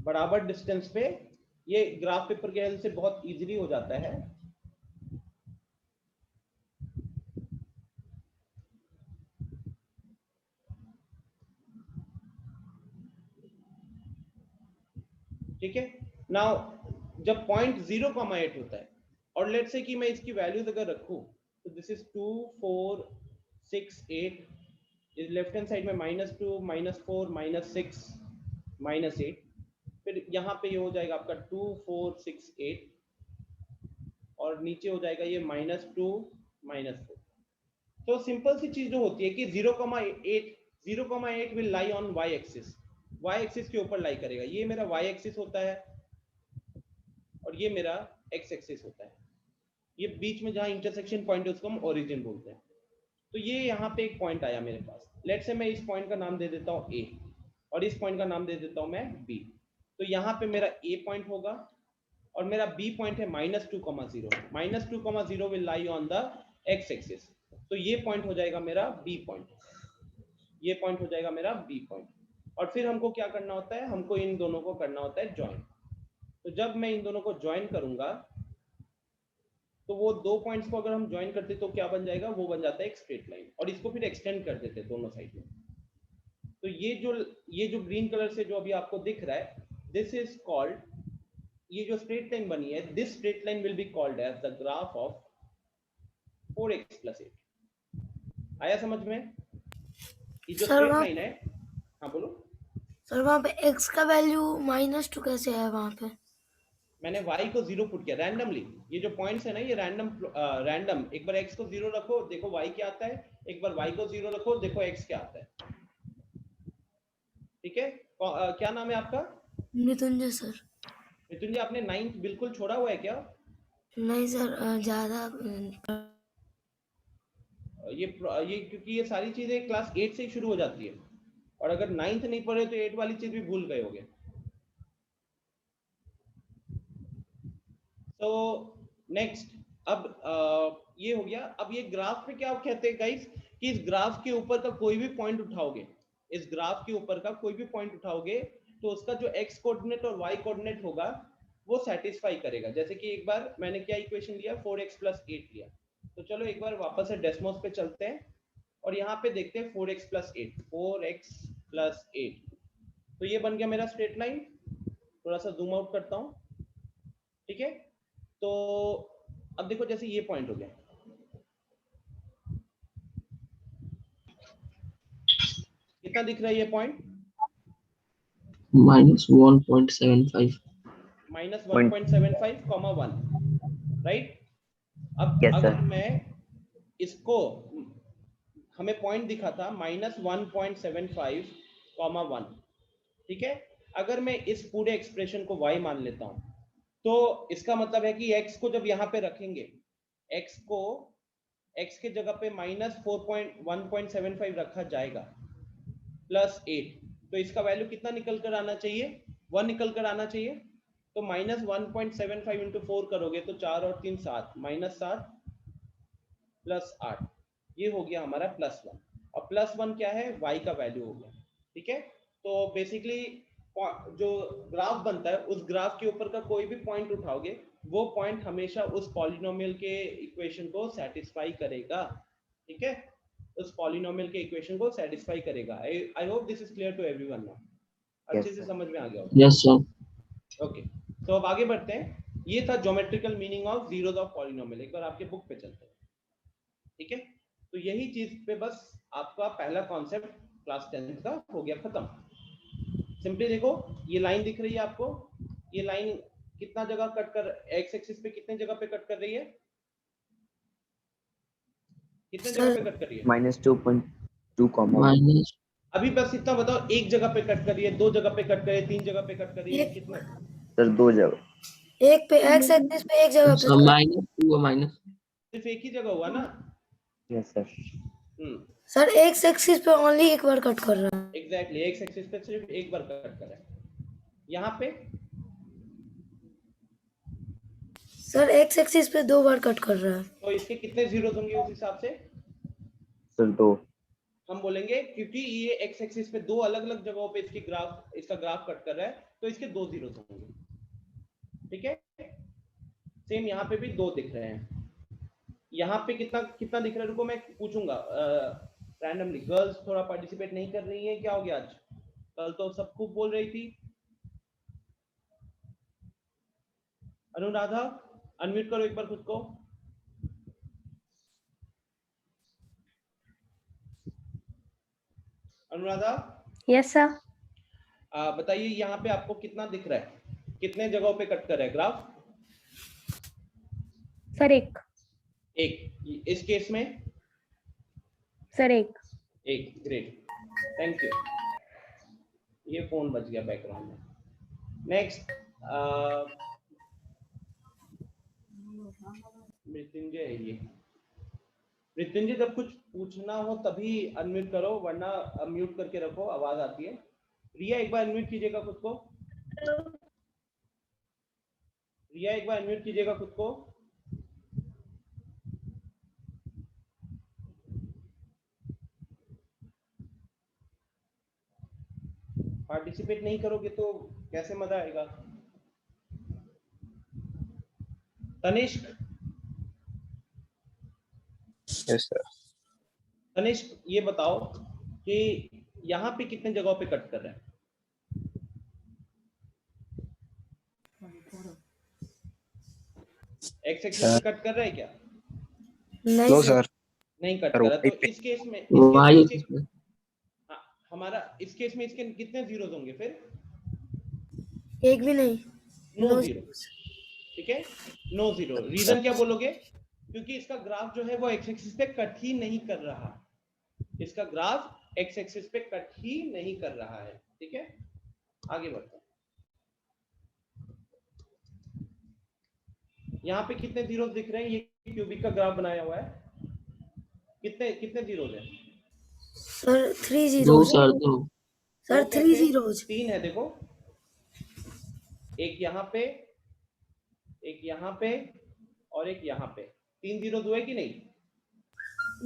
बराबर डिस्टेंस पे, ये ग्राफ पेपर के हेल्प से बहुत इजीली हो जाता है। ठीक है। नाउ जब पॉइंट 0,8 होता है और लेट्स से कि मैं इसकी वैल्यूज अगर रखूं तो दिस इज 2 4 6 8, इस लेफ्ट हैंड साइड में -2 -4 -6 -8, फिर यहाँ पे ये हो जाएगा आपका 2 4 6 8 और नीचे हो जाएगा ये -2 -4। तो सिंपल सी चीज जो होती है कि 0,8 will lie on y axis, y axis के ऊपर लाई करेगा। ये मेरा y एक्सिस होता है और ये मेरा x एक्सिस होता है। ये बीच में जहां इंटरसेक्शन पॉइंट है उसको हम ओरिजिन बोलते हैं। तो ये यहाँ पे एक पॉइंट आया मेरे पास, लेट्स से मैं इस पॉइंट का नाम दे देता हूँ a और इस पॉइंट का नाम दे देता हूँ मैं b। तो यहाँ पे मेरा a पॉइंट होगा और मेरा b पॉइंट है -2,0 -2,0 will lie on the x axis. तो ये पॉइंट हो जाएगा मेरा b पॉइंट, ये पॉइंट हो जाएगा मेरा b पॉइंट। और फिर हमको क्या करना होता है, हमको इन दोनों को करना होता है ज्वाइन। तो जब मैं इन दोनों को ज्वाइन करूंगा तो वो दो पॉइंट्स को अगर हम ज्वाइन करते तो क्या बन जाएगा, वो बन जाता है एक स्ट्रेट लाइन और इसको फिर एक्सटेंड कर देते दोनों साइड में। तो ये जो ग्रीन कलर से जो अभी आपको दिख रहा है, दिस इज कॉल्ड, ये जो स्ट्रेट लाइन बनी है, this straight line will be called as the graph of 4x + 8। आया समझ में? ये जो स्ट्रेट लाइन है, हाँ बोलो सर। वहाँ पे x का वैल्यू -2 कैसे है वहाँ पे? मैंने y को 0 पुट किया रैंडमली। ये जो पॉइंट्स है ना, ये रैंडम। एक बार x को 0 रखो, देखो y क्या आता है, एक बार y को 0 रखो, देखो x क्या आता है। ठीक है। क्या नाम है आपका? मृत्युंजय सर। मृत्युंजय, आपने 9th बिल्कुल छोड़ा हुआ है क्या? नहीं सर, ज्यादा ये क्योंकि ये सारी चीजें क्लास 8 से ही शुरू हो जाती है और अगर 9th नहीं पढ़े तो 8 वाली चीज भी भूल गए होगे। तो नेक्स्ट, अब ये हो गया। अब ये ग्राफ पे क्या कहते हैं गाइस, कि इस ग्राफ के ऊपर का कोई भी पॉइंट उठाओगे, इस ग्राफ के ऊपर का कोई भी पॉइंट उठाओगे तो उसका जो x कोऑर्डिनेट और y कोऑर्डिनेट होगा वो सेटिस्फाई करेगा। जैसे कि एक बार मैंने क्या इक्वेशन लिया, 4x + 8 लिया। तो चलो एक बार वापस से डेसिमल्स पे चलते हैं और यहाँ पे देखते हैं 4x + 8, 4x + 8। तो ये बन गया मेरा स्ट्रेट लाइन। थोड़ा सा जूम आउट करता हूँ, ठीक है। तो अब देखो जैसे ये पॉइंट हो गया, कितना दिख रहा है ये पॉइंट? -1.75 -1.75, 1, राइट। अब Yes, अगर sir. मैं इसको, हमें पॉइंट दिखा था -1.75, 1, ठीक है। अगर मैं इस पूरे एक्सप्रेशन को y मान लेता हूं तो इसका मतलब है कि x को जब यहाँ पे रखेंगे, x को x के जगह पे -1.75 रखा जाएगा +8, तो इसका वैल्यू कितना निकल कर आना चाहिए? 1 निकल कर आना चाहिए। तो -1.75 × 4 करोगे तो 4 और 3 7, -7 + 8, ये हो गया हमारा +1। और +1 क्या है? y का वैल्यू हो गया, ठीक है। तो बेसिकली जो ग्राफ बनता है उस ग्राफ के ऊपर का कोई भी पॉइंट उठाओगे वो पॉइंट हमेशा उस पॉलिनोमियल के इक्वेशन को सेटिस्फाई करेगा, ठीक है, उस पॉलिनोमियल के इक्वेशन को सेटिस्फाई करेगा। I hope this is clear to everyone now, अच्छे से समझ में आ गया होगा। Yes, sir. ओके, तो अब आगे बढ़ते हैं। ये था geometrical meaning of zeros of polynomial. एक बार आपके बुक पे चलते हैं, ठीक है। तो यही चीज पे बस आपका पहला कॉन्सेप्ट क्लास 10th का हो गया खत्म। सिंपली देखो, ये लाइन दिख रही है आपको, ये लाइन कितना जगह कट कर, एक्स एक्सिस पे कितने जगह पे कट कर रही है, कितने जगह पे कट कर रही है? -2.2 कॉमा। Minus. अभी बस इतना बताओ, एक जगह पे कट कर रही है, दो जगह पे कट कर रही है, तीन जगह पे कट कर रही है, कितना? सर 2 जगह। एक पे एक्स एक्सिस पे एक जगह So पे -2 or minus. सिर्फ एक ही जगह हुआ ना? Yes sir. Sir x axis पे ओनली एक बार कट कर रहा है। एग्जैक्टली, एक्स एक्सिस पे सिर्फ एक बार कट कर रहा है। यहाँ पे सर एक्स एक्सिस पे 2 बार कट कर रहा है। तो इसके कितने जीरोस होंगे उस हिसाब से? सर 2। हम बोलेंगे क्योंकि ये एक्स एक्सिस पे दो अलग अलग जगहों पे इसका ग्राफ कट कर रहा है, तो इसके 2 जीरोस होंगे, ठीक है। सेम यहाँ पे भी 2 दिख रहे हैं। यहाँ पे कितना कितना दिख रहा है? रुको मैं पूछूंगा रैंडमली। गर्ल्स थोड़ा पार्टिसिपेट नहीं कर रही है, क्या हो गया आज? कल तो सब खूब बोल रही थी। अनुराधा, अनम्यूट करो एक बार खुद को। Anuradha, yes sir. बताइए यहाँ पे आपको कितना दिख रहा है, कितने जगहों पे कट कर रहा है ग्राफ? सर एक। इस केस में सर एक। Great, thank you. ये फोन बज गया बैकग्राउंड में। नेक्स्ट मृत्युंजय है ये। मृत्युंजय, जब कुछ पूछना हो तभी अनम्यूट करो, वरना म्यूट करके रखो, आवाज आती है। रिया एक बार अनम्यूट कीजिएगा खुद को। रिया एक बार अनम्यूट कीजिएगा खुद को। पार्टिसिपेट नहीं करोगे तो कैसे मजा आएगा? Tanishq, yes sir. तनिष्क ये बताओ कि यहाँ पे कितने जगहों पे कट कर रहा है? एक्स एक्सिस पे कट कर रहा है क्या? नहीं सर। नहीं कट कर रहा। तो इस केस में Y axis पे. हमारा इस केस में इसके कितने जीरोस होंगे फिर? एक भी नहीं। नो जीरो, ठीक है, नो जीरो। रीजन क्या बोलोगे? क्योंकि इसका ग्राफ जो है वो एक्स एक्सिस पे कट ही नहीं कर रहा। इसका ग्राफ एक्स एक्सिस पे कट ही नहीं कर रहा है, ठीक है। आगे बढ़ते हैं। यहाँ पे कितने जीरोस दिख रहे हैं? ये क्यूबिक का ग्राफ बनाया हुआ है, कितने कितने जीरोस है? सर 3 दो जीरोस। सर दो. Sir 3 zeros. 3 है, देखो, एक यहाँ पे, एक यहाँ पे और एक यहाँ पे। 3 जीरोस हुए कि नहीं?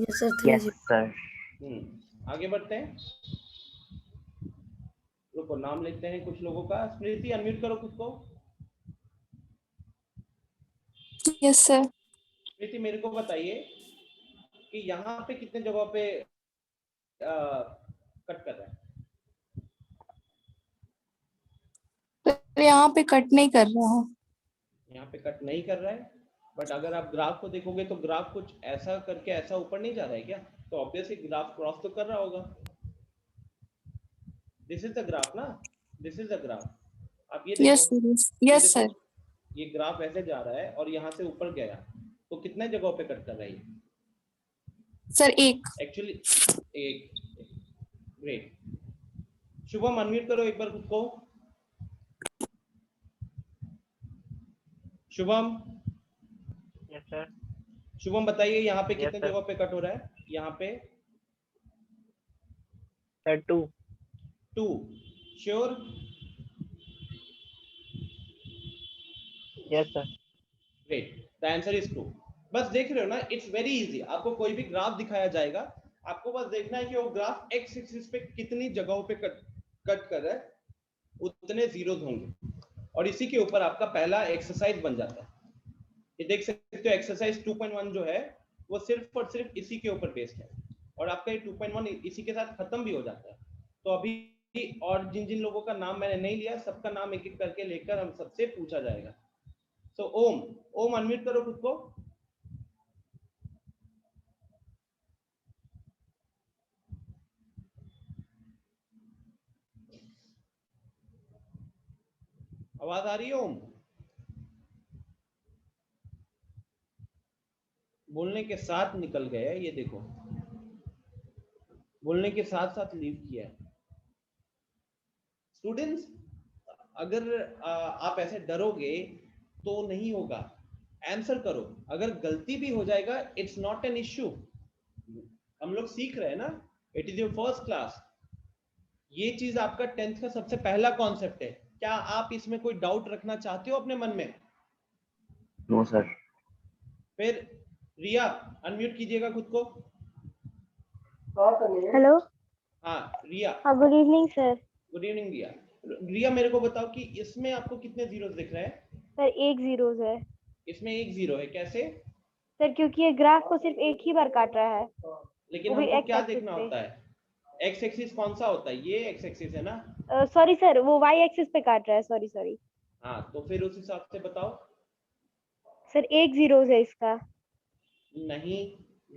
Yes sir 3 yes sir. आगे बढ़ते हैं। रुको, नाम लेते हैं कुछ लोगों का। स्मृति, अनम्यूट करो खुद को। Yes sir. स्मृति, मेरे को बताइए कि यहाँ पे कितने जगहों पे कट कर रहा है? तो यहाँ पे कट नहीं कर रहा है। यहाँ पे कट नहीं कर रहा है, बट अगर आप ग्राफ को देखोगे तो ग्राफ कुछ ऐसा करके ऐसा ऊपर नहीं जा रहा है क्या? तो ऑब्वियसली ग्राफ क्रॉस तो कर रहा होगा। दिस इज द ग्राफ ना, दिस इज द ग्राफ। आप ये यस देखो, यस सर। ये ग्राफ ऐसे जा रहा है और यहाँ से ऊपर गया, तो कितने जगहों पे कट कर रहा है? सर एक। एक्चुअली एक। ग्रेट। शुभम, अनम्यूट करो एक बार खुद को। शुभम। Yes sir. शुभम बताइए यहाँ पे कितने जगहों पे कट हो रहा है? यहाँ पे sir 2 sure? Yes sir. Great, the answer is 2। बस देख रहे हो ना, इट्स वेरी इजी। आपको कोई भी ग्राफ दिखाया जाएगा, आपको बस देखना है कि वो ग्राफ एक्स एक्सिस पे कितनी जगहों पे कट कर रहा है, उतने जीरोस होंगे, और इसी के ऊपर आपका पहला एक्सरसाइज बन जाता है। ये देख सकते हो एक्सरसाइज 2.1 जो है वो सिर्फ और सिर्फ इसी के ऊपर बेस्ड है, और आपका ये 2.1 इसी के साथ खत्म भी हो जाता है। तो अभी और जिन जिन लोगों का नाम मैंने नहीं लिया, सबका नाम एक एक करके लेकर हम सबसे पूछा जाएगा। सो ओम अनम्यूट करो खुद को। आवाज आ रही है ओम? बोलने के साथ निकल गया, ये देखो, बोलने के साथ साथ लीव किया है। स्टूडेंट्स, अगर आप ऐसे डरोगे तो नहीं होगा, आंसर करो। अगर गलती भी हो जाएगा, इट्स नॉट एन इश्यू। हम लोग सीख रहे हैं ना, it is your first class. ये चीज आपका 10th का सबसे पहला कॉन्सेप्ट है। क्या आप इसमें कोई डाउट रखना चाहते हो अपने मन में? No sir. फिर रिया अनम्यूट कीजिएगा खुद को। हेलो। हाँ रिया। हाँ, good evening sir. Good evening Riya. Riya मेरे को बताओ कि इसमें आपको कितने जीरोस दिख रहे हैं? सर एक जीरोस है। इसमें एक जीरो है, कैसे? सर क्योंकि ये ग्राफ को सिर्फ एक ही बार काट रहा है। लेकिन वो भी हमको एक्स क्या एक्सिस देखना पे। होता है? एक्स एक्सिस कौन सा होता है? ये एक्स एक्सिस है ना? सॉरी सर, वो वाई एक्सिस पे काट रहा है। सॉरी। हाँ, तो फिर उस हिसाब से बताओ। सर एक जीरोस है इसका। नहीं,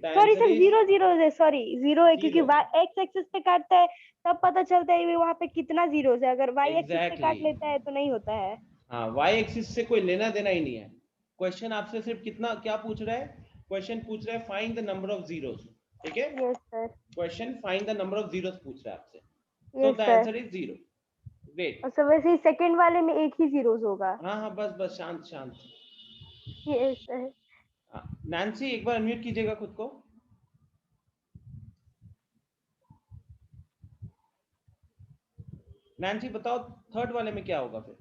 सॉरी सर, जीरो जीरोस है। सॉरी जीरो है, क्योंकि Zero. एक्स एक्सिस पे काटता है तब पता चलता है वहाँ पे कितना जीरोस है। अगर वाई एक्सिस पे काट Exactly. लेता है तो नहीं होता है। हाँ, वाई एक्सिस से कोई लेना देना ही नहीं है। क्वेश्चन आपसे सिर्फ कितना क्या पूछ रहा है? क्वेश्चन पूछ रहा है find the number of zeros. ठीक है? Yes sir. Question find the number of zeros पूछ रहा है आपसे। So yes the sir. Answer is zero. Great. और सर वैसे ही सेकंड वाले में एक ही जीरोस होगा। हाँ, बस शांत शांत। Yes sir. नैन्सी एक बार अनम्यूट कीजिएगा खुद को। नैन्सी बताओ थर्ड वाले में क्या होगा फिर?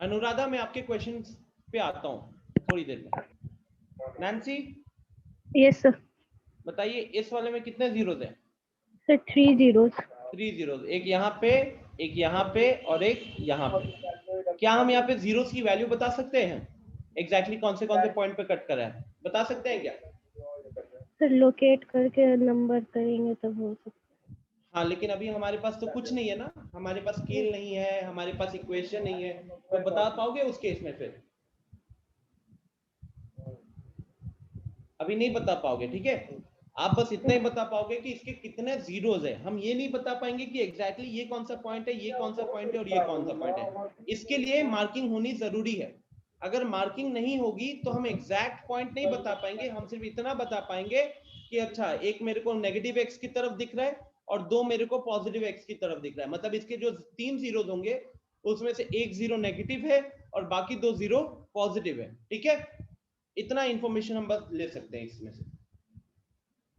अनुराधा, मैं आपके क्वेश्चंस पे आता हूँ थोड़ी देर में। Nancy yes sir. बताइए इस वाले में कितने जीरोस हैं? Sir 3 zeros. 3 जीरोस, एक यहाँ पे, एक यहाँ पे और एक यहाँ पे। क्या हम यहाँ पे जीरोस की वैल्यू बता सकते हैं? एग्जैक्टली कौन से पॉइंट पे कट करा है, बता सकते हैं क्या? सर लोकेट करके नंबर करेंगे तब हो सकता है। हाँ, लेकिन अभी हमारे पास तो कुछ नहीं है ना, हमारे पास स्केल नहीं है, हमारे पास इक्वेशन नहीं है, तो बता पाओगे उस केस में? फिर अभी नहीं बता पाओगे, ठीक है? आप बस इतना ही बता पाओगे कि इसके कितने जीरोस है। हम ये नहीं बता पाएंगे कि एग्जैक्टली ये कौन सा पॉइंट है, ये कौन सा पॉइंट है और ये कौन सा पॉइंट है। इसके लिए मार्किंग होनी जरूरी है। अगर मार्किंग नहीं होगी तो हम एग्जैक्ट पॉइंट नहीं बता पाएंगे। हम सिर्फ इतना बता पाएंगे कि अच्छा, एक मेरे को नेगेटिव एक्स की तरफ दिख रहा है और दो मेरे को पॉजिटिव एक्स की तरफ दिख रहा है। मतलब इसके जो 3 जीरोस होंगे उसमें से एक जीरो नेगेटिव है और बाकी 2 जीरो पॉजिटिव है। ठीक है? इतना इंफॉर्मेशन हम बस ले सकते हैं इसमें से।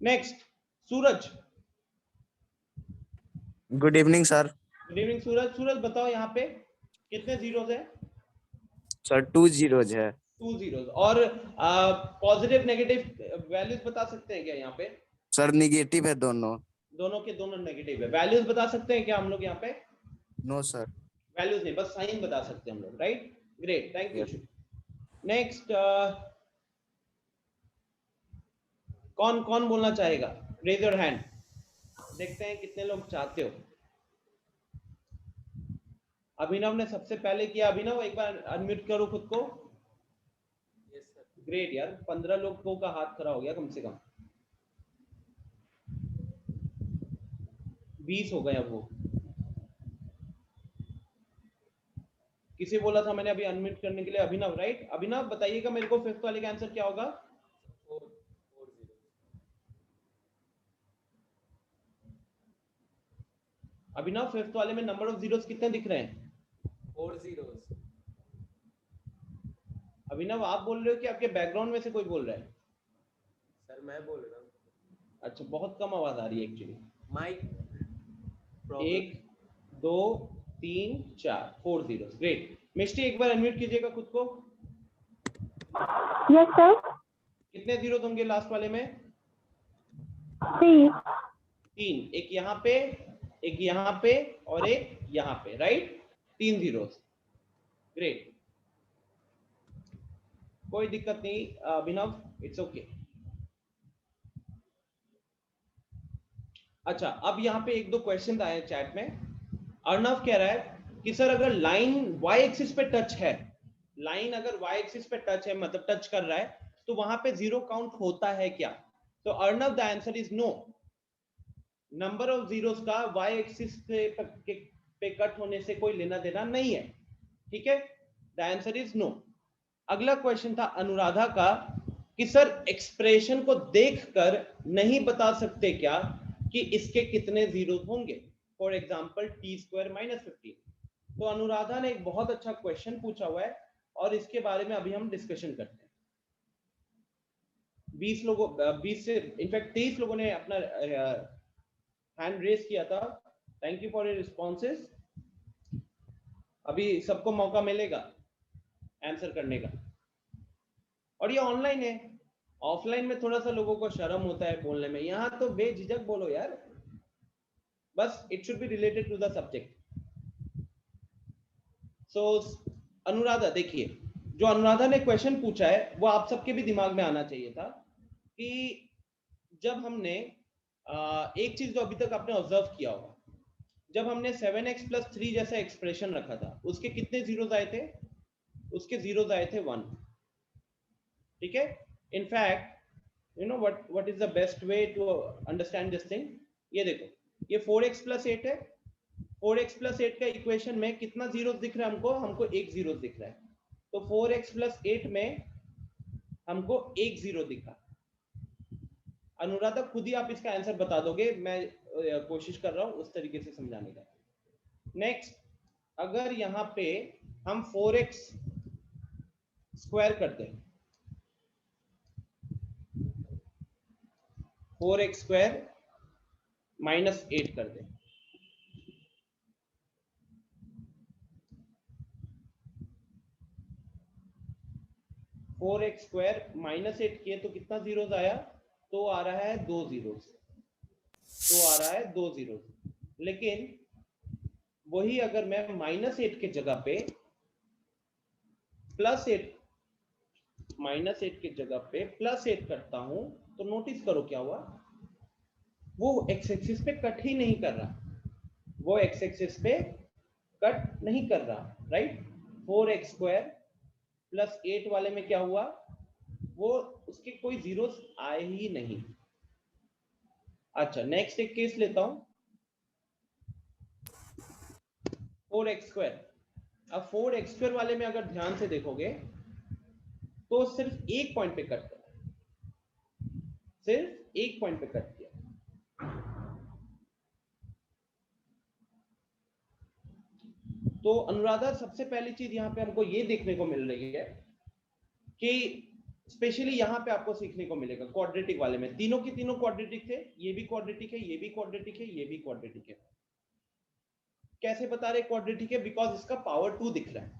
Next, Suraj. Good evening sir. Good evening Suraj. Suraj बताओ यहाँ पे कितने जीरोस है? सर 2 जीरोज है। 2 जीरोस। और पॉजिटिव नेगेटिव वैल्यूज बता सकते हैं क्या यहाँ पे? सर निगेटिव है दोनों। दोनों के दोनों नेगेटिव है। वैल्यूज बता सकते हैं क्या हम लोग यहाँ पे? No sir. वैल्यूज नहीं, बस साइन बता सकते हैं हम लोग। Right, great, thank you. Next, कौन कौन बोलना चाहेगा? रेज योर हैंड, देखते हैं कितने लोग चाहते हो। अभिनव ने सबसे पहले किया। अभिनव एक बार अनम्यूट करो खुद को। ग्रेट यार, 15 लोगों का हाथ खड़ा हो गया कम से कम। 20 हो गए अब। वो किसे बोला था मैंने अभी अनम्यूट करने के लिए? अभिनव, राइट? अभिनव बताइएगा मेरे को फिफ्थ वाले का आंसर क्या होगा? अभिनव फिफ्थ वाले में नंबर ऑफ जीरोस कितने दिख रहे हैं? 4 जीरोस। अभिनव आप बोल रहे हो कि आपके बैकग्राउंड में से कोई बोल रहा है? सर मैं बोल रहा हूँ। अच्छा, बहुत कम आवाज आ रही है actually. Mic 1 2 3 4 4 zeros. Great. Mishti एक बार अनम्यूट कीजिएगा खुद को। Yes sir. कितने जीरोस होंगे लास्ट वाले में? 3। 3, एक यहाँ पे, एक यहाँ पे और एक यहाँ पे, राइट? 3 जीरोस। ग्रेट, कोई दिक्कत नहीं अभिनव, इट्स ओके। अच्छा, अब यहाँ पे एक दो क्वेश्चन आए चैट में। अर्णव कह रहा है कि सर अगर लाइन y एक्सिस पे टच है, लाइन अगर y एक्सिस पे टच है मतलब टच कर रहा है, तो वहां पे जीरो काउंट होता है क्या? तो Arnav the answer is no. Number of zeros का y एक्सिस पे कट होने से कोई लेना देना नहीं है, ठीक है? The answer is no. अगला क्वेश्चन था अनुराधा का कि सर एक्सप्रेशन को देखकर नहीं बता सकते क्या कि इसके कितने जीरोस होंगे? For example t² - 15। तो अनुराधा ने एक बहुत अच्छा क्वेश्चन पूछा हुआ है और इसके बारे में अभी हम डिस्कशन करते हैं। 20 से इनफैक्ट 23 लोगों ने अपना हैंड रेज किया था। Thank you for your responses. अभी सबको मौका मिलेगा आंसर करने का, और ये ऑनलाइन है। ऑफलाइन में थोड़ा सा लोगों को शर्म होता है बोलने में, यहाँ तो बेझिझक बोलो यार, बस it should be related to the subject. So Anuradha, देखिए जो अनुराधा ने क्वेश्चन पूछा है वो आप सबके भी दिमाग में आना चाहिए था कि जब हमने एक चीज जो अभी तक आपने ऑब्जर्व किया होगा, जब हमने 7x + 3 जैसा एक्सप्रेशन रखा था, उसके कितने जीरोस आए थे? उसके जीरोस आए थे 1, ठीक है? In fact you know what is the best way to understand this thing? ये देखो, ये 4x + 8 है। 4x + 8 का इक्वेशन में कितना जीरोस दिख रहा है हमको? हमको एक जीरो दिख रहा है। तो 4x + 8 में हमको एक जीरो दिखा। अनुराधा खुद ही आप इसका आंसर बता दोगे, मैं कोशिश कर रहा हूं उस तरीके से समझाने का। नेक्स्ट, अगर यहाँ पे हम 4x स्क्वायर करते हैं, 4x स्क्वायर -8 कर दें, (4x स्क्वायर -8 किए तो कितना जीरोस आया? तो आ रहा है 2 जीरोस, तो आ रहा है 2 जीरोस। लेकिन वही अगर मैं -8 के जगह पे +8 -8 के जगह पे +8 करता हूं, तो नोटिस करो क्या हुआ? वो x एक्सिस पे कट ही नहीं कर रहा, वो x एक्सिस पे कट नहीं कर रहा, राइट? 4x स्क्वायर +8 वाले में क्या हुआ? वो उसके कोई जीरोस आए ही नहीं। अच्छा, नेक्स्ट एक केस लेता हूं, 4x स्क्वायर। अब 4x स्क्वायर वाले में अगर ध्यान से देखोगे तो सिर्फ एक पॉइंट पे कट किया, सिर्फ एक पॉइंट पे कट किया। तो अनुराधा, सबसे पहली चीज यहाँ पे हमको ये देखने को मिल रही है कि स्पेशली यहाँ पे आपको सीखने को मिलेगा क्वाड्रेटिक वाले में, तीनों के तीनों क्वाड्रेटिक थे, ये भी क्वाड्रेटिक है, ये भी क्वाड्रेटिक है, ये भी क्वाड्रेटिक है। कैसे बता रहे क्वाड्रेटिक है? बिकॉज इसका पावर 2 दिख रहा है।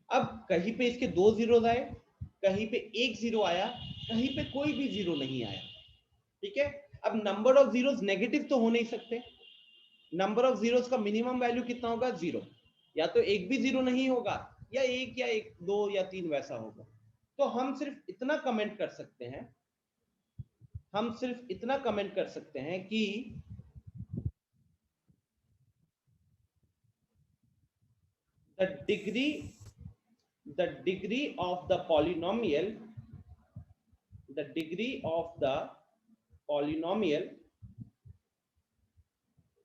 अब कहीं पे इसके 2 जीरोस आए, कहीं पे 1 जीरो आया, कहीं पे कोई भी जीरो नहीं आया, ठीक है? अब नंबर ऑफ जीरोस नेगेटिव तो हो नहीं सकते। नंबर ऑफ जीरोस का मिनिमम वैल्यू कितना होगा? 0। या तो एक भी जीरो नहीं होगा, या 1 या 1 2 या 3 वैसा होगा। तो हम सिर्फ इतना कमेंट कर सकते हैं, हम सिर्फ इतना कमेंट कर सकते हैं कि the degree of the polynomial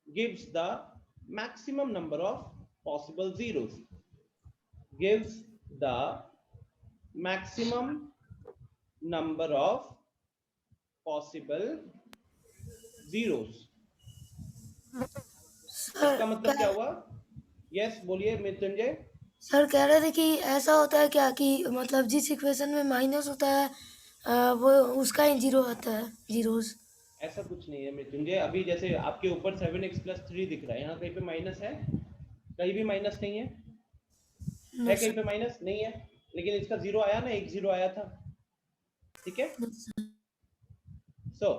gives the maximum number of possible zeros, gives the maximum number of possible zeros। इसका मतलब क्या हुआ? यस, बोलिए मृत्युंजय। सर कह रहे थे कि ऐसा होता है क्या कि मतलब जिस इक्वेशन में माइनस होता है वो उसका ही जीरो आता है, जीरोस? ऐसा कुछ नहीं है मृत्युंजय। अभी जैसे आपके ऊपर 7x + 3 दिख रहा है, यहाँ कहीं पे माइनस है? कहीं भी माइनस नहीं है, नो है कहीं सर। पे माइनस नहीं है, लेकिन इसका 0 आया ना, एक 0 आया था, ठीक है। सो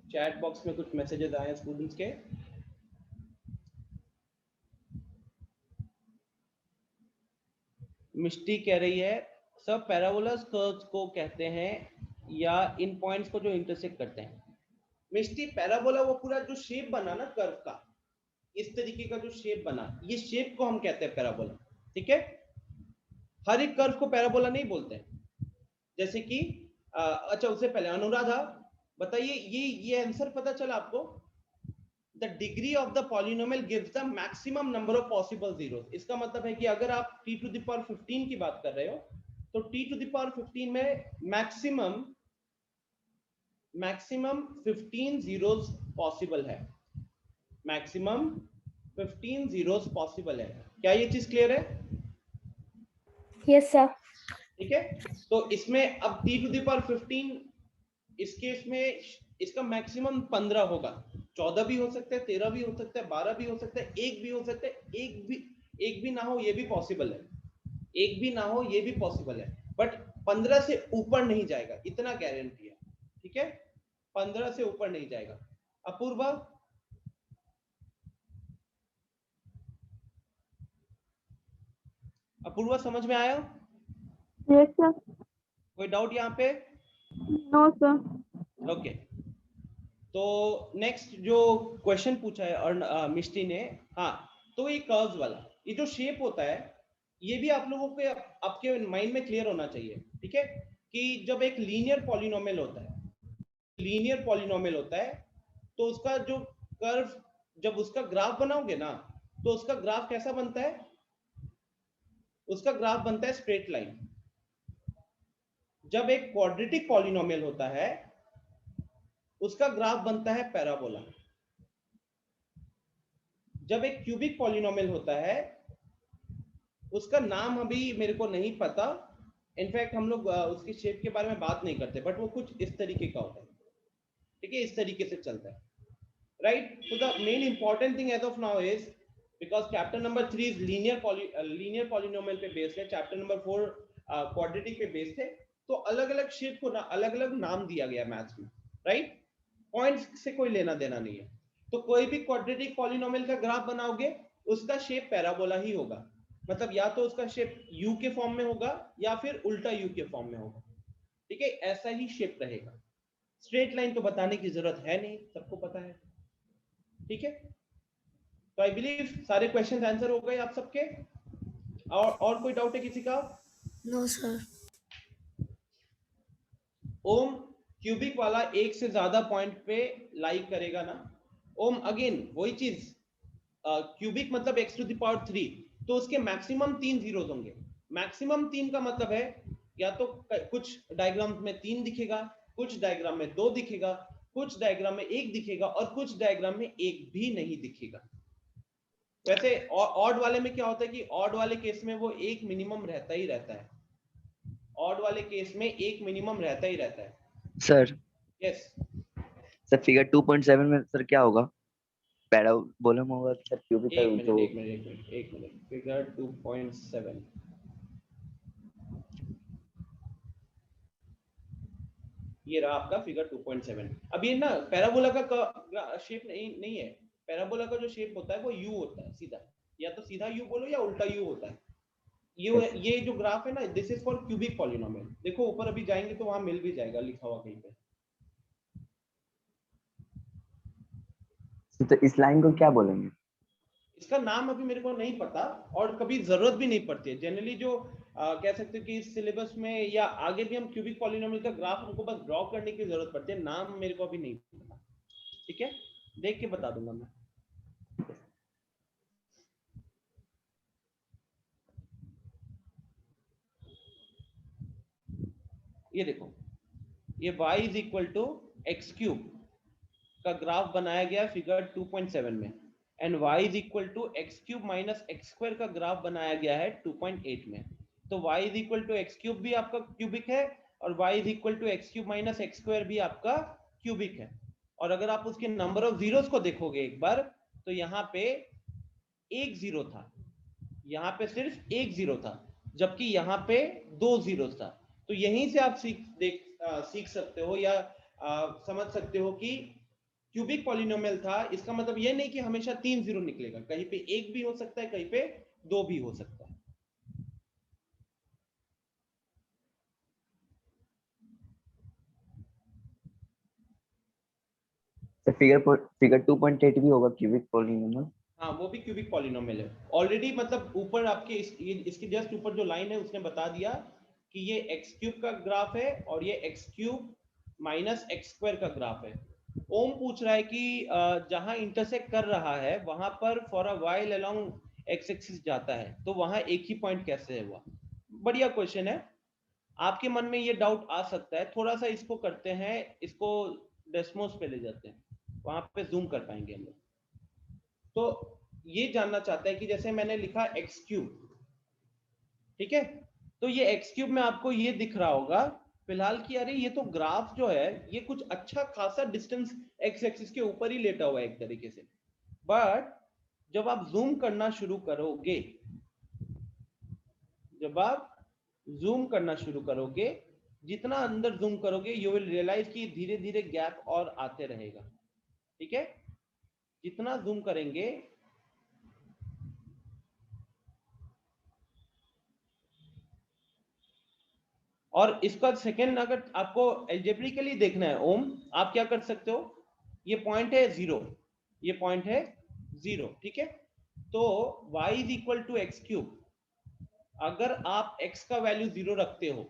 चैट बॉक्स में कुछ मैसेजेस आए हैं स्टूडेंट्स के। मिष्टी कह रही है सर पैराबोलास कर्व्स को कहते हैं या इन पॉइंट्स को जो इंटरसेक्ट करते हैं। मिष्टी पैराबोला वो पूरा जो शेप बना ना कर्व का, इस तरीके का जो शेप बना, ये शेप को हम कहते हैं पैराबोला, ठीक है। हर एक कर्व को पैराबोला नहीं बोलते हैं। जैसे कि अच्छा उससे पहले अनुराधा बताइए, ये आंसर पता चला आपको? The degree of the polynomial gives the maximum number of possible zeros. इसका मतलब है कि अगर आप t टू द पावर 15 की बात कर रहे हो तो t टू द पावर 15 में मैक्सिमम 15 जीरोस पॉसिबल है, मैक्सिमम 15 जीरोस पॉसिबल है। क्या ये चीज क्लियर है? Yes sir. ठीक है, तो इसमें अब t टू द पावर 15 इस केस में इसका मैक्सिमम 15 होगा, 14 भी हो सकता है, 13 भी हो सकता है, 12 भी हो सकता है, 1 भी हो सकता है, एक भी ना हो ये भी पॉसिबल है, एक भी ना हो ये भी पॉसिबल है, बट 15 से ऊपर नहीं जाएगा, इतना गारंटी है, ठीक है। 15 से ऊपर नहीं जाएगा। अपूर्वा, अपूर्वा समझ में आया? Yes sir. कोई डाउट यहाँ पे? No sir. ओके, तो नेक्स्ट जो क्वेश्चन पूछा है और मिष्टी ने, हाँ तो ये कर्व्स वाला ये जो शेप होता है ये भी आप लोगों के आपके माइंड में क्लियर होना चाहिए, ठीक है। कि जब एक लीनियर पॉलिनोमियल होता है, लीनियर पॉलिनोमियल होता है तो उसका जो कर्व, जब उसका ग्राफ बनाओगे ना तो उसका ग्राफ कैसा बनता है? उसका ग्राफ बनता है स्ट्रेट लाइन। जब एक क्वाड्रेटिक पॉलिनोमियल होता है उसका ग्राफ बनता है पैराबोला। जब एक क्यूबिक पॉलिनोमियल होता है उसका नाम अभी मेरे को नहीं पता, इनफैक्ट हम लोग उसकी शेप के बारे में बात नहीं करते, बट वो कुछ इस तरीके का होता है, ठीक है, इस तरीके से चलता है, राइट। तो the main important thing as of now is because chapter number 3 is linear polynomial पे बेस्ड है, चैप्टर नंबर 4 क्वाड्रेटिक पे बेस्ड है, तो अलग अलग शेप को ना अलग अलग नाम दिया गया मैथ्स में, राइट। पॉइंट्स से कोई लेना देना नहीं है। तो कोई भी क्वाड्रेटिक पॉलिनोमियल का ग्राफ बनाओगे उसका शेप पैराबोला ही होगा, मतलब या तो उसका शेप u के फॉर्म में होगा या फिर उल्टा u के फॉर्म में होगा, ठीक है, ऐसा ही शेप रहेगा। स्ट्रेट लाइन तो बताने की जरूरत है नहीं, सबको पता है, ठीक है। तो आई बिलीव सारे क्वेश्चन आंसर हो गए आप सबके। और कोई डाउट है किसी का? No sir. ओम क्यूबिक वाला एक से ज्यादा पॉइंट पे लाइक करेगा ना? ओम अगेन वही चीज, क्यूबिक मतलब x टू द पावर 3, तो उसके मैक्सिमम 3 जीरोस होंगे। मैक्सिमम 3 का मतलब है या तो कुछ डायग्राम में 3 दिखेगा, कुछ डायग्राम में 2 दिखेगा, कुछ डायग्राम में 1 दिखेगा और कुछ डायग्राम में 1 भी नहीं दिखेगा। वैसे ऑड वाले में क्या होता है कि ऑड वाले केस में वो एक मिनिमम रहता ही रहता है, ऑड वाले केस में एक मिनिमम रहता ही रहता है। सर यस सर फिगर 2.7 में सर क्या होगा? पैराबोला में होगा सर क्यूबिक का जो एक मिनट फिगर 2.7 ये रहा आपका फिगर 2.7। अब ये ना पैराबोला का शेप नहीं है, पैराबोला का जो शेप होता है वो यू होता है सीधा, या तो सीधा यू बोलो या उल्टा यू होता है। ये जो ग्राफ है ना, this is for cubic polynomial. देखो ऊपर अभी जाएंगे तो वहां मिल भी जाएगा लिखा हुआ कहीं पे। तो इस लाइन को क्या बोलेंगे? इसका नाम अभी मेरे को नहीं पता और कभी जरूरत भी नहीं पड़ती है। जनरली जो कह सकते हैं कि इस सिलेबस में या आगे भी हम क्यूबिक पॉलिनोमियल का ग्राफ हमको बस ड्रॉ करने की जरूरत पड़ती है, नाम मेरे को अभी नहीं पता, ठीक है, देख के बता दूंगा मैं। ये देखो, ये y is equal to X cube का ग्राफ बनाया गया फिगर 2.7 में, and y is equal to X cube minus X square का ग्राफ बनाया गया है 2.8 में। तो y is equal to X cube भी आपका क्यूबिक है और y is equal to X cube minus X square भी आपका क्यूबिक है। और अगर आप उसके नंबर ऑफ जीरोस को देखोगे एक बार तो यहाँ पे एक जीरो था, यहाँ पे सिर्फ एक जीरो था, जबकि यहाँ पे दो जीरो था। तो यहीं से आप सीख सकते हो या समझ सकते हो कि क्यूबिक पॉलिनोमियल था, इसका मतलब ये नहीं कि हमेशा 3 जीरो निकलेगा, कहीं पे एक भी हो सकता है, कहीं पे दो भी हो सकता है। तो फिगर 2.8 भी होगा क्यूबिक पॉलिनोमियल। हाँ, वो भी क्यूबिक पॉलिनोमियल है ऑलरेडी, मतलब ऊपर आपके इसके जस्ट ऊपर जो लाइन है उसने बता दिया कि ये एक्स क्यूब का ग्राफ है और ये x cube minus X square का ग्राफ है। ओम पूछ रहा है कि जहां इंटरसेक्ट कर रहा है वहां पर for a while along x axis जाता है, तो वहां एक ही पॉइंट कैसे है हुआ। बढ़िया क्वेश्चन है, आपके मन में ये डाउट आ सकता है। थोड़ा सा इसको करते हैं, इसको डेस्मोस पे ले जाते हैं, वहां पे जूम कर पाएंगे हम लोग। तो ये जानना चाहता है कि जैसे मैंने लिखा एक्स क्यूब, ठीक है, तो ये एक्स क्यूब में आपको ये दिख रहा होगा फिलहाल कि अरे ये तो ग्राफ जो है ये कुछ अच्छा खासा डिस्टेंस एक्स एक्सिस के ऊपर ही लेटा हुआ है एक तरीके से। बट जब आप जूम करना शुरू करोगे, जब आप जूम करना शुरू करोगे, जितना अंदर जूम करोगे यू विल रियलाइज कि धीरे धीरे गैप और आते रहेगा। ठीक है, जितना जूम करेंगे और इसका सेकेंड अगर आपको एल्जेब्रिकली देखना है ओम, आप क्या कर सकते हो, ये पॉइंट है जीरो, ये पॉइंट है जीरो, ठीक है, तो y is equal to X cube. अगर आप x का वैल्यू जीरो रखते हो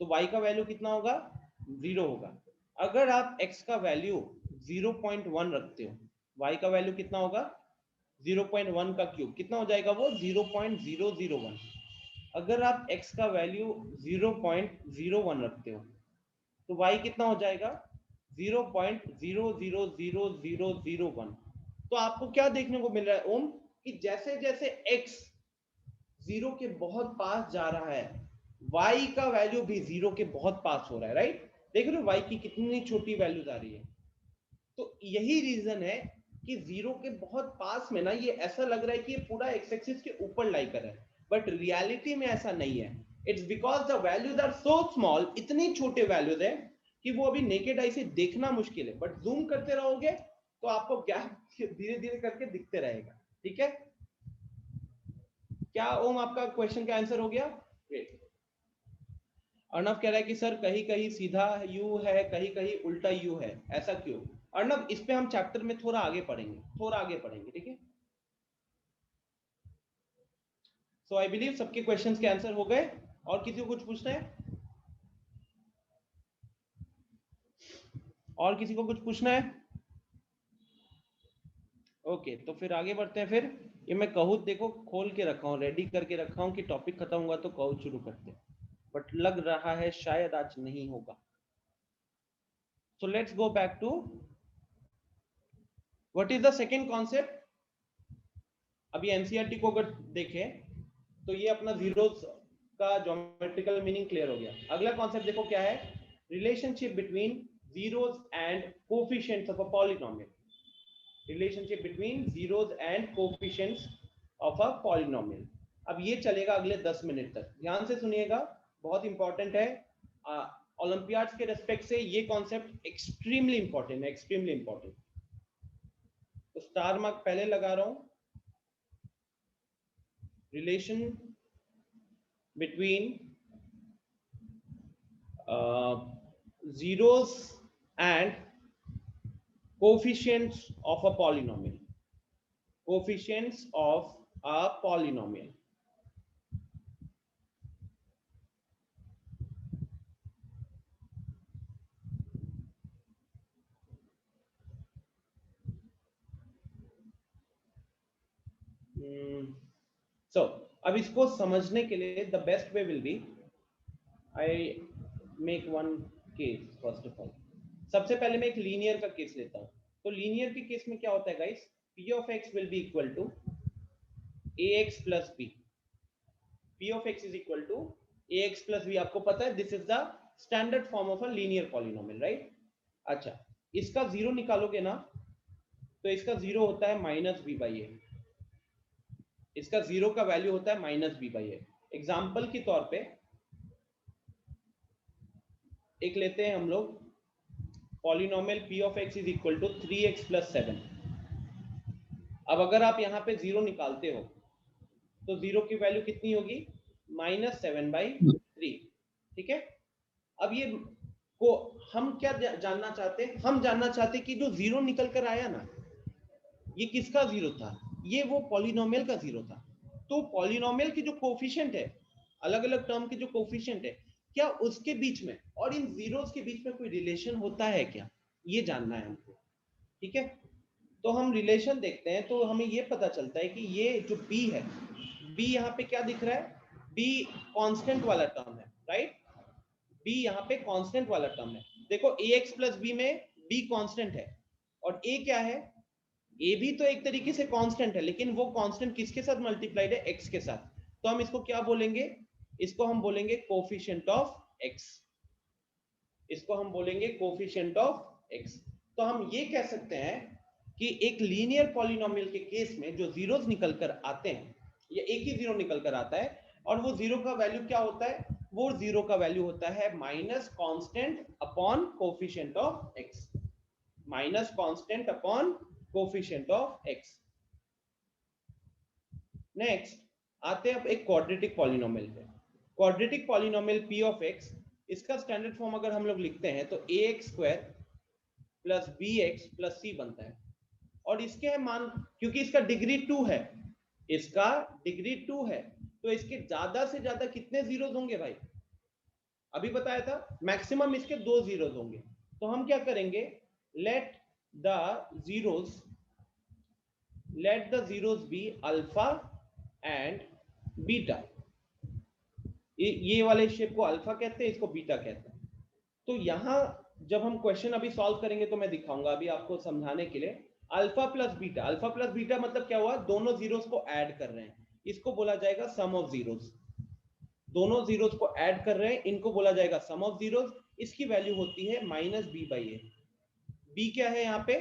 तो y का वैल्यू कितना होगा, जीरो होगा। अगर आप x का वैल्यू 0.1 रखते हो, y का वैल्यू कितना होगा, 0.1 का क्यूब कितना हो जाएगा वो 0.001। अगर आप x का वैल्यू 0.01 रखते हो तो y कितना हो जाएगा 0.000001। तो आपको क्या देखने को मिल रहा है ओम, कि जैसे जैसे x जीरो के बहुत पास जा रहा है y का वैल्यू भी जीरो के बहुत पास हो रहा है, राइट। देख रहे हो y की कितनी छोटी वैल्यूज आ रही है। तो यही रीजन है कि जीरो के बहुत पास में ना ये ऐसा लग रहा है कि ये पूरा एक्स एक्सिस के ऊपर लाई कर रहा है, बट रियलिटी में ऐसा नहीं है। It's because the values are so small, इतनी छोटे वैल्यूज है कि वो अभी नेकेड आई से देखना मुश्किल है, बट जूम करते रहोगे तो आपको गैप धीरे धीरे करके दिखते रहेगा। ठीक है, क्या ओम आपका क्वेश्चन का आंसर हो गया? ग्रेट। अर्णव कह रहा है कि सर कहीं कहीं सीधा यू है, कहीं कहीं उल्टा यू है, ऐसा क्यों? अर्णव, इस पे हम चैप्टर में थोड़ा आगे पढ़ेंगे, थोड़ा आगे पढ़ेंगे, ठीक है। सो आई बिलीव सबके क्वेश्चंस के आंसर हो गए। और किसी को कुछ पूछना है? और किसी को कुछ पूछना है? ओके, तो फिर आगे बढ़ते हैं। फिर ये मैं कहूँ देखो खोल के रखा हूँ, रेडी करके रखा हूँ कि टॉपिक खत्म हुआ तो कहूँ शुरू करते हैं, बट लग रहा है शायद आज नहीं होगा। So let's go back to what is the second concept। अभी एनसीईआरटी को अगर देखें तो ये अपना जीरोस का ज्योमेट्रिकल मीनिंग क्लियर हो गया। अगला कॉन्सेप्ट देखो क्या है, relationship between zeros and coefficients of a polynomial. Relationship between zeros and coefficients of a polynomial. अब ये चलेगा अगले 10 मिनट तक, ध्यान से सुनिएगा, बहुत इंपॉर्टेंट है। ओलंपियाड्स के रेस्पेक्ट से ये कॉन्सेप्ट एक्सट्रीमली इंपॉर्टेंट है, एक्सट्रीमली इंपॉर्टेंट। तो स्टार मार्क पहले लगा रहा हूं, relation between zeros and coefficients of a polynomial, coefficients of a polynomial। So अब इसको समझने के लिए the best way will be I make one case first of all। सबसे पहले मैं एक लीनियर का केस लेता हूं। तो लीनियर के केस में क्या होता है guys, p of x will be equal to ax plus b। p of x is equal to ax plus b, आपको पता है this is the standard form of a linear polynomial, right. अच्छा, इसका zero निकालोगे ना तो इसका 0 होता है -b/a, इसका 0 का वैल्यू होता है -b/a। एग्जाम्पल के तौर पे एक लेते हैं हम लोग, polynomial p of x is equal to 3x + 7। अब अगर आप यहाँ पे 0 निकालते हो तो 0 की वैल्यू कितनी होगी, -7/3। ठीक है, अब ये को हम क्या जानना चाहते हैं, हम जानना चाहते हैं कि जो 0 निकल कर आया ना, ये किसका 0 था, ये वो पॉलिनोमियल का 0 था। तो पॉलिनोमियल की जो कोफिशिएंट है, अलग अलग टर्म की जो कोफिशिएंट है, क्या उसके बीच में और इन जीरोस के बीच में कोई रिलेशन होता है क्या, ये जानना है हमको। ठीक है, तो हम रिलेशन देखते हैं तो हमें ये पता चलता है कि ये जो b है, b यहाँ पे क्या दिख रहा है, b कांस्टेंट वाला टर्म है, राइट। b यहाँ पे कांस्टेंट वाला टर्म है। देखो ax + b में b कांस्टेंट है और a क्या है, a भी तो एक तरीके से कांस्टेंट है, लेकिन वो कांस्टेंट किसके साथ मल्टीप्लाइड है, x के साथ। तो हम इसको क्या बोलेंगे, इसको हम बोलेंगे कोफिशिएंट ऑफ x, इसको हम बोलेंगे कोफिशिएंट ऑफ x। तो हम ये कह सकते हैं कि एक लीनियर पॉलिनोमियल के केस में जो जीरोस निकल कर आते हैं, या एक ही 0 निकल कर आता है, और वो 0 का वैल्यू क्या होता है, वो 0 का वैल्यू होता है minus constant upon coefficient of x, minus constant upon coefficient of x। Next आते हैं अब एक क्वाड्रेटिक पॉलिनोमियल पे। Quadratic polynomial p of x, इसका स्टैंडर्ड फॉर्म अगर हम लोग लिखते हैं तो ax² + bx + c बनता है। और इसके है मान, क्योंकि इसका डिग्री 2 है, इसका डिग्री 2 है, तो इसके ज्यादा से ज्यादा कितने जीरोस होंगे भाई, अभी बताया था मैक्सिमम इसके 2 जीरोस होंगे। तो हम क्या करेंगे, let the zeros be alpha and beta. ये वाले शेप को अल्फा कहते हैं, इसको बीटा कहते हैं। तो यहां जब हम क्वेश्चन अभी सॉल्व करेंगे तो मैं दिखाऊंगा अभी आपको समझाने के लिए। Alpha plus beta, alpha plus beta मतलब क्या हुआ, दोनों जीरोस को ऐड कर रहे हैं, इसको बोला जाएगा सम ऑफ जीरोस। दोनों जीरोस को ऐड कर रहे हैं, इनको बोला जाएगा सम ऑफ जीरोस। इसकी वैल्यू होती है -b/a। b क्या है यहाँ पे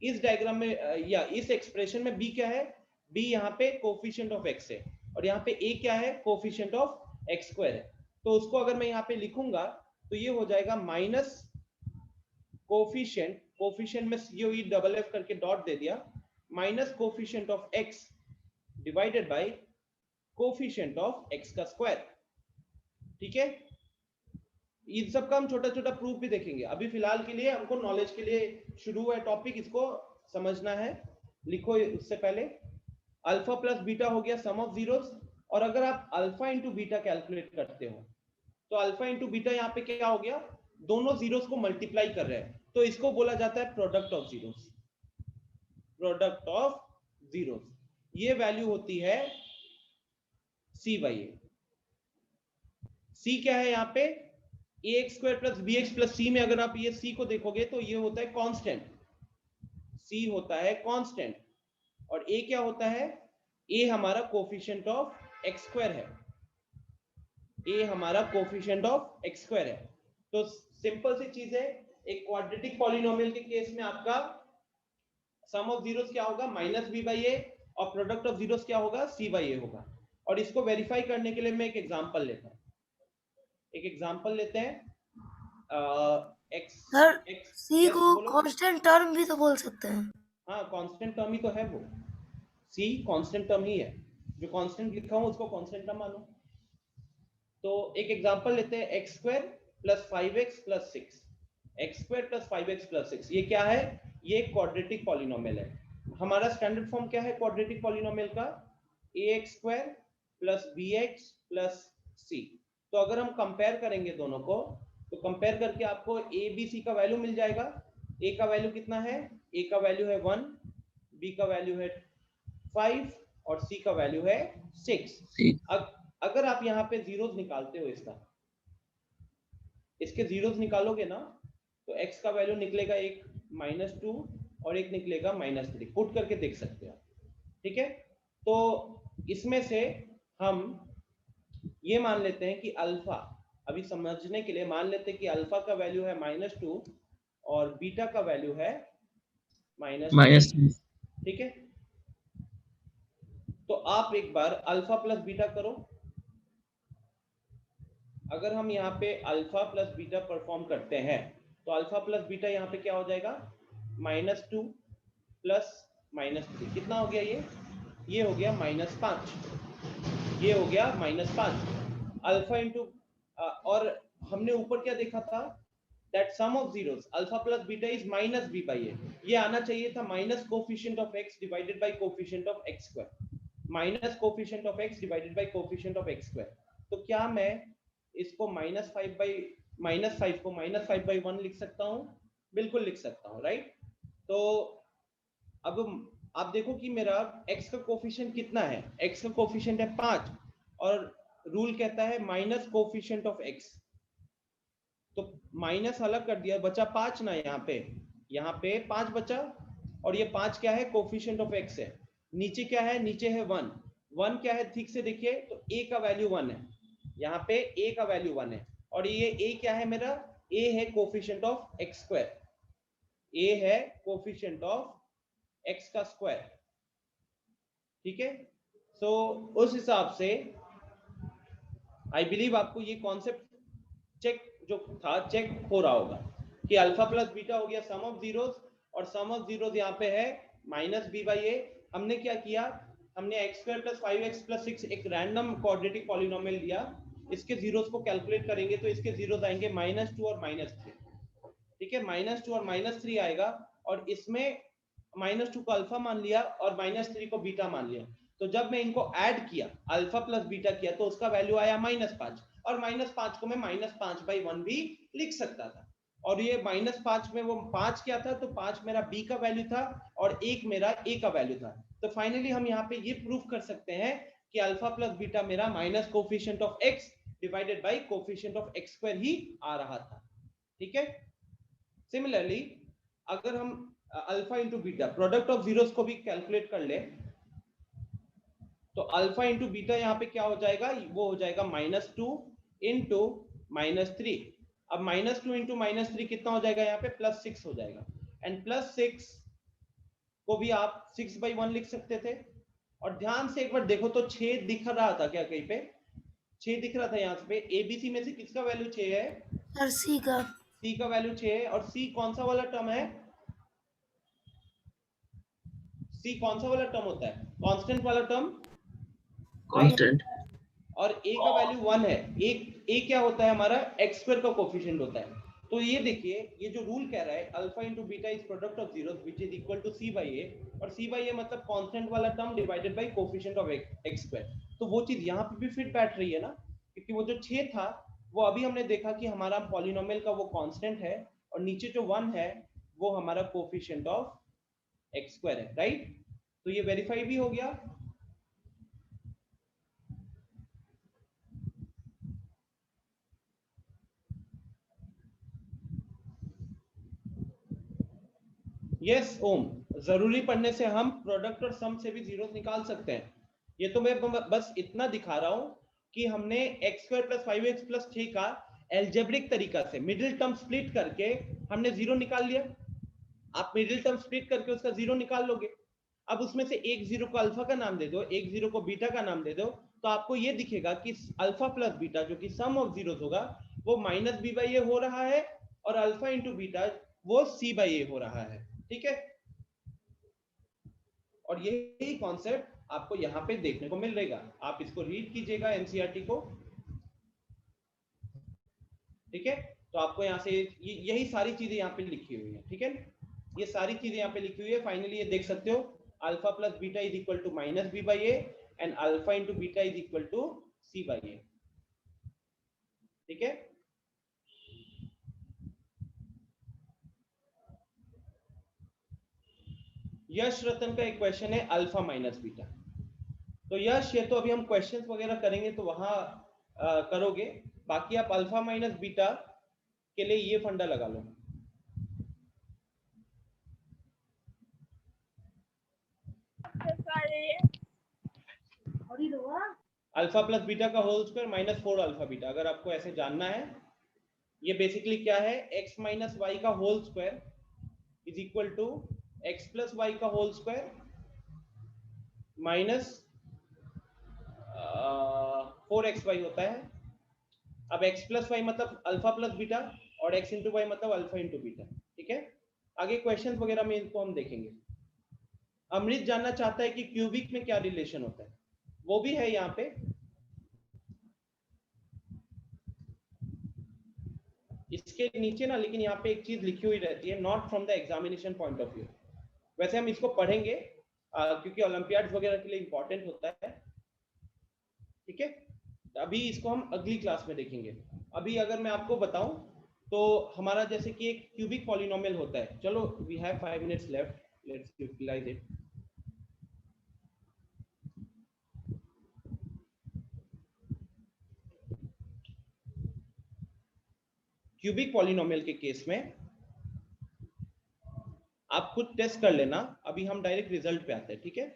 इस डायग्राम में, या इस एक्सप्रेशन में b क्या है, b यहाँ पे कोफिशिएंट ऑफ x है, और यहाँ पे a क्या है, कोफिशिएंट ऑफ x² है। तो उसको अगर मैं यहाँ पे लिखूंगा तो ये हो जाएगा माइनस कोफिशिएंट में COE डबल F करके डॉट दे दिया, minus coefficient of x divided by coefficient of x का स्क्वायर। ठीक है, इन सब का हम छोटा छोटा प्रूफ भी देखेंगे। अभी फिलहाल के लिए हमको नॉलेज के लिए शुरू हुआ टॉपिक, इसको समझना है। लिखो उससे पहले अल्फा प्लस बीटा हो गया सम ऑफ जीरोस, और अगर आप अल्फा इंटू बीटा कैलकुलेट करते हो तो अल्फा इंटू बीटा यहाँ पे क्या हो गया, दोनों जीरोस को मल्टीप्लाई कर रहे हैं, तो इसको बोला जाता है product of zeros. Product of zeros, ये वैल्यू होती है c/a। c क्या है यहाँ पे, ax² + bx + c में अगर आप ये c को देखोगे तो ये होता है कांस्टेंट, c होता है कांस्टेंट, और a क्या होता है, a हमारा कोफिशिएंट ऑफ x² है, a हमारा कोफिशिएंट ऑफ x² है। तो सिंपल सी चीज है, एक क्वाड्रेटिक पॉलिनोमियल के केस में आपका सम ऑफ जीरोस क्या होगा, -b/a, और प्रोडक्ट ऑफ जीरोस क्या होगा, c/a होगा। और इसको वेरीफाई करने के लिए मैं एक एग्जांपल लेता हूं, एक एग्जांपल लेते हैं। सर c को कांस्टेंट टर्म भी तो बोल सकते हैं। हाँ, कांस्टेंट टर्म ही तो है वो, c कांस्टेंट टर्म ही है, जो कांस्टेंट लिखा हूं उसको कांस्टेंट टर्म मानो। तो एक एग्जांपल लेते हैं, x² + 5x + 6, x² + 5x + 6, ये क्या है, ये क्वाड्रेटिक पॉलिनोमियल है। हमारा स्टैंडर्ड फॉर्म क्या है क्वाड्रेटिक पॉलिनोमियल का, ax² + bx + c। तो अगर हम कंपेयर करेंगे दोनों को, तो कंपेयर करके आपको a b c का वैल्यू मिल जाएगा। a का वैल्यू कितना है, a का वैल्यू है 1, b का वैल्यू है 5, और c का वैल्यू है 6। अगर आप यहाँ पे जीरोस निकालते हो, इसके जीरोस निकालोगे ना, तो x का वैल्यू निकलेगा एक -2 और एक निकलेगा -3, पुट करके देख सकते हो। ठीक है, तो इसमें से हम ये मान लेते हैं कि अल्फा, अभी समझने के लिए मान लेते हैं कि अल्फा का वैल्यू है -2 और बीटा का वैल्यू है -3। ठीक है, तो आप एक बार अल्फा प्लस बीटा करो। अगर हम यहाँ पे अल्फा प्लस बीटा परफॉर्म करते हैं तो अल्फा प्लस बीटा यहाँ पे क्या हो जाएगा, -2 प्लस -3, कितना हो गया ये हो गया -5, ये हो गया -5 अल्फा इंटू, और हमने ऊपर क्या देखा था, that sum of zeros alpha plus beta is minus b by a, ये आना चाहिए था minus coefficient of x divided by coefficient of x square, minus coefficient of x divided by coefficient of x square. तो क्या मैं इसको -5 को -5/1 लिख सकता हूँ? बिल्कुल लिख सकता हूँ, राइट। तो अब आप देखो कि मेरा x का कोफिशिएंट कितना है, x का कोफिशिएंट है 5 और रूल कहता है माइनस कोफिशिएंट ऑफ x, तो माइनस अलग कर दिया, बचा 5 ना, यहाँ पे 5 बचा, और ये 5 क्या है, कोफिशिएंट ऑफ x है। नीचे क्या है, नीचे है 1 क्या है, ठीक से देखिए तो a का वैल्यू 1 है, यहाँ पे a का वैल्यू 1 है, और ये a क्या है मेरा, a है coefficient of x square, a है कोफिशिएंट ऑफ x का स्क्वायर, ठीक है। सो उस हिसाब से आई बिलीव आपको ये कॉन्सेप्ट चेक जो था चेक हो रहा होगा कि अल्फा प्लस बीटा हो गया सम ऑफ जीरोस, और सम ऑफ जीरोस यहाँ पे है -b/a। हमने क्या किया, हमने x² + 5x + 6 एक रैंडम क्वाड्रेटिक पॉलिनोमियल लिया, इसके जीरोस को कैलकुलेट करेंगे तो इसके जीरोस आएंगे -2 और -3, ठीक है, -2 और -3 आएगा, और इसमें -2 को अल्फा मान लिया और -3 को बीटा मान लिया। तो जब मैं इनको ऐड किया, अल्फा प्लस बीटा किया, तो उसका वैल्यू आया -5, और -5 को मैं -5/1 भी लिख सकता था, और ये -5 में वो 5 क्या था, तो 5 मेरा b का वैल्यू था और 1 मेरा a का वैल्यू था। तो फाइनली हम यहाँ पे ये प्रूफ कर सकते हैं कि अल्फा प्लस बीटा मेरा minus coefficient of x divided by coefficient of x square ही आ रहा था, ठीक है। सिमिलरली अगर हम alpha into beta product of zeros को भी कैलकुलेट कर ले, तो अल्फा इंटू बीटा यहाँ पे क्या हो जाएगा, वो हो जाएगा -2 इंटू -3। अब -2 इंटू -3 कितना हो जाएगा, यहाँ पे +6 हो जाएगा, एंड +6 को भी आप 6/1 लिख सकते थे। और ध्यान से एक बार देखो तो 6 दिख रहा था क्या, कहीं पे 6 दिख रहा था यहाँ पे, एबीसी में से किसका वैल्यू 6 है, सर सी का वैल्यू 6 है, और सी कौन सा वाला टर्म है, सी कौन सा वाला टर्म होता है, कांस्टेंट वाला टर्म, कांस्टेंट, और a का वैल्यू 1 है, a क्या होता है हमारा, x² का कोफिशिएंट होता है। तो ये देखिए, ये जो रूल कह रहा है alpha into beta is product of zeros which is equal to c/a, और c/a मतलब कांस्टेंट वाला term divided by coefficient of x²। तो वो चीज यहाँ पे भी फिट बैठ रही है ना, क्योंकि वो जो 6 था वो अभी हमने देखा कि हमारा पॉलिनोमियल का वो कांस्टेंट है, और नीचे जो 1 है वो हमारा कोफिशिएंट ऑफ x² है, राइट। तो ये वेरीफाई भी हो गया। यस ओम, जरूरी पढ़ने से हम प्रोडक्ट और सम से भी जीरोस निकाल सकते हैं। ये तो मैं बस इतना दिखा रहा हूं कि हमने x² + 5x + 6 का एल्जेब्रिक तरीका से मिडिल टर्म स्प्लिट करके हमने जीरो निकाल लिया। आप मिडिल टर्म स्प्लिट करके उसका जीरो निकाल लोगे। अब उसमें से एक जीरो को अल्फा का नाम दे दो, एक जीरो को बीटा का नाम दे दो, तो आपको ये दिखेगा कि अल्फा प्लस बीटा जो कि सम ऑफ जीरोस होगा वो -b/a हो रहा है, और अल्फा इंटू बीटा वो c/a हो रहा है, ठीक है। और यही कॉन्सेप्ट आपको यहाँ पे देखने को मिल रहेगा, आप इसको रीड कीजिएगा एनसीईआरटी को, ठीक है। तो आपको यहाँ से यही सारी चीजें यहाँ पे लिखी हुई है, ठीक है, ये सारी चीजें यहाँ पे लिखी हुई है। फाइनली ये देख सकते हो alpha plus beta is equal to -b/a and alpha into beta is equal to c/a, ठीक है। यश रतन का एक क्वेश्चन है अल्फा माइनस बीटा। तो यश, ये तो अभी हम क्वेश्चंस वगैरह करेंगे तो वहां करोगे, बाकी आप अल्फा माइनस बीटा के लिए ये फंडा लगा लो। अल्फा प्लस बीटा का होल स्क्वायर -4 अल्फा बीटा, अगर आपको ऐसे जानना है, ये बेसिकली क्या है, x माइनस वाई का whole square is equal to x plus Y का होल स्क्वायर माइनस 4xy होता है। अब x प्लस वाई मतलब अल्फा प्लस बीटा और x इंटू वाई मतलब अल्फा इंटू बीटा। ठीक है, आगे क्वेश्चंस वगैरह में इनको हम देखेंगे। अमृत जानना चाहता है कि क्यूबिक में क्या रिलेशन होता है, वो भी है यहाँ पे। इसके नीचे ना लेकिन यहाँ पे एक चीज लिखी हुई रहती है, not from the examination point of view. वैसे हम इसको पढ़ेंगे क्योंकि ओलंपियाड वगैरह के लिए इंपॉर्टेंट होता है। ठीक है, अभी इसको हम अगली क्लास में देखेंगे। अभी अगर मैं आपको बताऊं तो हमारा जैसे कि एक क्यूबिक पॉलिनोमियल होता है। चलो we have 5 minutes left, let's utilise it. Cubic polynomial के केस में आप खुद टेस्ट कर लेना, अभी हम डायरेक्ट रिजल्ट पे आते हैं। ठीक है,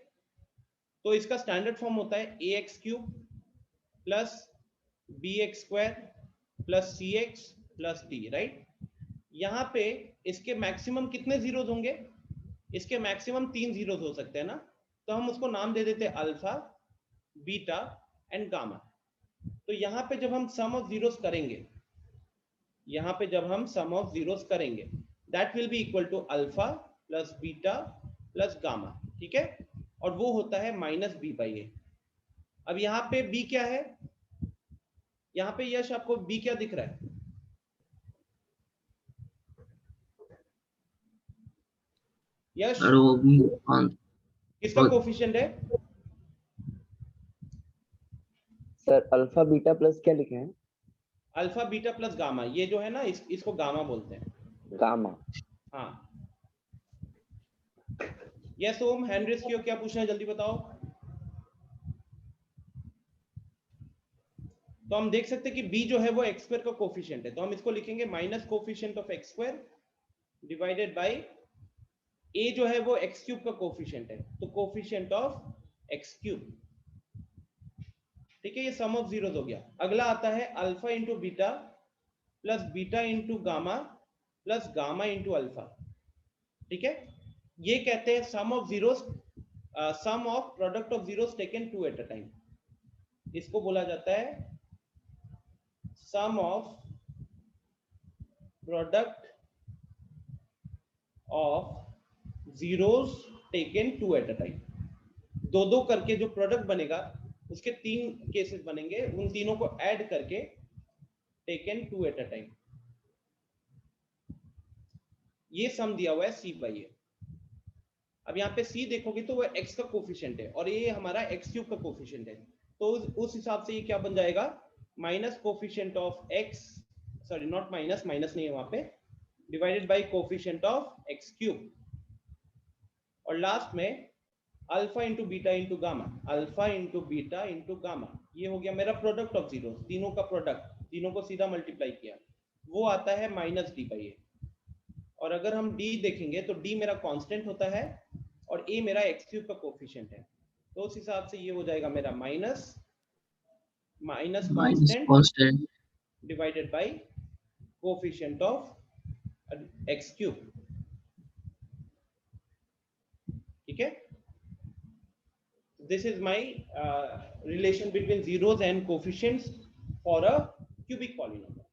तो इसका स्टैंडर्ड फॉर्म होता है ax cube plus bx square plus cx plus d, right. यहाँ पे इसके मैक्सिमम कितने जीरोस होंगे? इसके मैक्सिमम 3 जीरोस हो सकते हैं ना, तो हम उसको नाम दे देते हैं अल्फा, बीटा एंड गामा। तो यहाँ पे जब हम सम ऑफ जीरोस करेंगे, यहाँ पे जब हम सम ऑफ जीरोस करेंगे that will be equal to alpha plus beta plus gamma. ठीक है, और वो होता है माइनस बी बाई ए। अब यहाँ पे बी क्या है? यहाँ पे यश आपको बी क्या दिख रहा है? यश सर वो भी किसका कोफिशिएंट है? सर अल्फा बीटा प्लस क्या लिखे हैं? अल्फा बीटा प्लस गामा, ये जो है ना इसको गामा बोलते हैं, गामा। हाँ। यस ओम, हैंड रेस किया, क्या पूछना है जल्दी बताओ। तो हम देख सकते हैं कि b जो है वो x स्क्वायर का कोफिशिएंट है, तो हम इसको लिखेंगे minus coefficient of x square divided by a जो है वो x क्यूब का कोफिशिएंट है, तो कोफिशिएंट ऑफ x क्यूब। ठीक है, ये सम ऑफ जीरोस हो गया। अगला आता है alpha into beta plus beta into gamma plus gamma into alpha. ठीक है, ये कहते हैं sum of zeros, sum of product of zeros taken two at a time. इसको बोला जाता है sum of product of zeros taken two at a time. दो दो करके जो प्रोडक्ट बनेगा उसके 3 केसेस बनेंगे, उन तीनों को ऐड करके taken two at a time. ये सम दिया हुआ है c बाई ए। अब यहाँ पे c देखोगे तो वो x का कोफिशिएंट है और ये हमारा x क्यूब का कोफिशिएंट है, तो उस हिसाब से ये क्या बन जाएगा? Minus coefficient of x, sorry not minus, minus नहीं है वहां पे, divided by coefficient of x cube. और लास्ट में alpha into beta into gamma, alpha into beta into gamma, ये हो गया मेरा प्रोडक्ट ऑफ जीरो, तीनों का प्रोडक्ट, तीनों को सीधा मल्टीप्लाई किया, वो आता है माइनस डी बाई ए। और अगर हम d देखेंगे तो d मेरा कांस्टेंट होता है और a मेरा x क्यूब का कोफिशिएंट है, तो उस हिसाब से ये हो जाएगा मेरा minus minus constant divided by coefficient of x cube. ठीक है, this is my relation between zeros and coefficients for a cubic polynomial.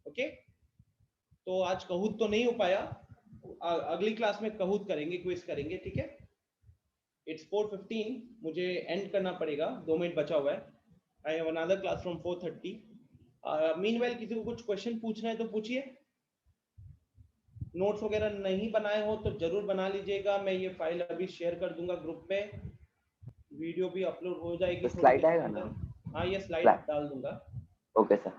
Okay, तो आज कहूत तो नहीं हो पाया, अगली क्लास में कहूत करेंगे, क्विज करेंगे। ठीक है, इट्स 4:15, मुझे एंड करना पड़ेगा, 2 मिनट बचा हुआ है। I have another class from 4:30। Meanwhile किसी को कुछ क्वेश्चन पूछना है तो पूछिए। नोट्स वगैरह नहीं बनाए हो तो जरूर बना लीजिएगा, मैं ये फाइल अभी शेयर कर दूंगा ग्रुप पे, वीडियो भी अपलोड हो जाएगी। स्लाइड आएगा ना? हाँ, ये स्लाइड डाल दूंगा। Okay sir.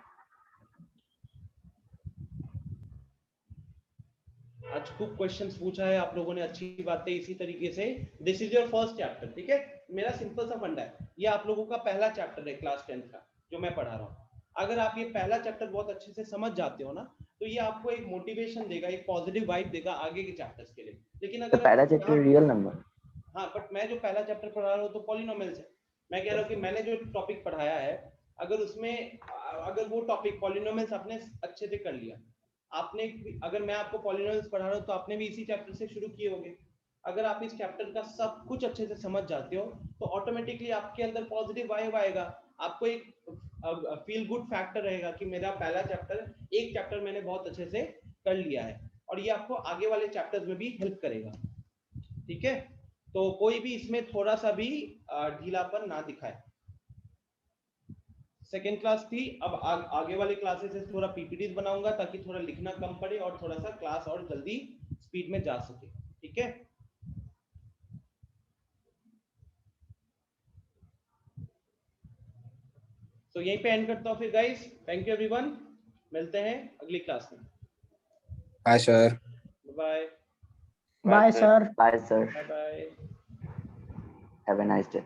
आज खूब क्वेश्चंस पूछा है आप लोगों ने, अच्छी बात है। इसी तरीके से this is your first chapter. ठीक है, मेरा सिंपल सा फंडा है, ये आप लोगों का पहला चैप्टर है क्लास 10 का जो मैं पढ़ा रहा हूँ। अगर आप ये पहला चैप्टर बहुत अच्छे से समझ जाते हो ना, तो ये आपको एक मोटिवेशन देगा, एक पॉजिटिव वाइब देगा आगे के चैप्टर्स के लिए। लेकिन अगर पहला चैप्टर रियल नंबर, हाँ, बट मैं जो पहला चैप्टर पढ़ा रहा हूँ तो पॉलिनोमियल्स है। मैं कह रहा हूँ कि मैंने जो टॉपिक पढ़ाया है, अगर उसमें अगर वो टॉपिक पॉलिनोमियल्स आपने अच्छे से कर लिया, आपने अगर मैं आपको पॉलिनोमियल्स पढ़ा रहा हूँ तो आपने भी इसी चैप्टर से शुरू किए होंगे, अगर आप इस चैप्टर का सब कुछ अच्छे से समझ जाते हो तो ऑटोमेटिकली आपके अंदर पॉजिटिव वाइब आएगा, आपको एक फील गुड फैक्टर रहेगा कि मेरा पहला चैप्टर एक चैप्टर मैंने बहुत अच्छे से कर लिया है, और ये आपको आगे वाले चैप्टर्स में भी हेल्प करेगा। ठीक है, तो कोई भी इसमें थोड़ा सा भी ढीलापन ना दिखाए। सेकेंड क्लास थी, अब आगे वाले क्लासेस से थोड़ा पीपीटीज बनाऊंगा ताकि थोड़ा लिखना कम पड़े और थोड़ा सा क्लास और जल्दी स्पीड में जा सके। ठीक है, तो यहीं पे एंड करता हूँ फिर गाइस। थैंक यू एवरीवन, मिलते हैं अगली क्लास में। Bye sir. Bye bye sir. Bye sir. Bye bye. Have a nice day.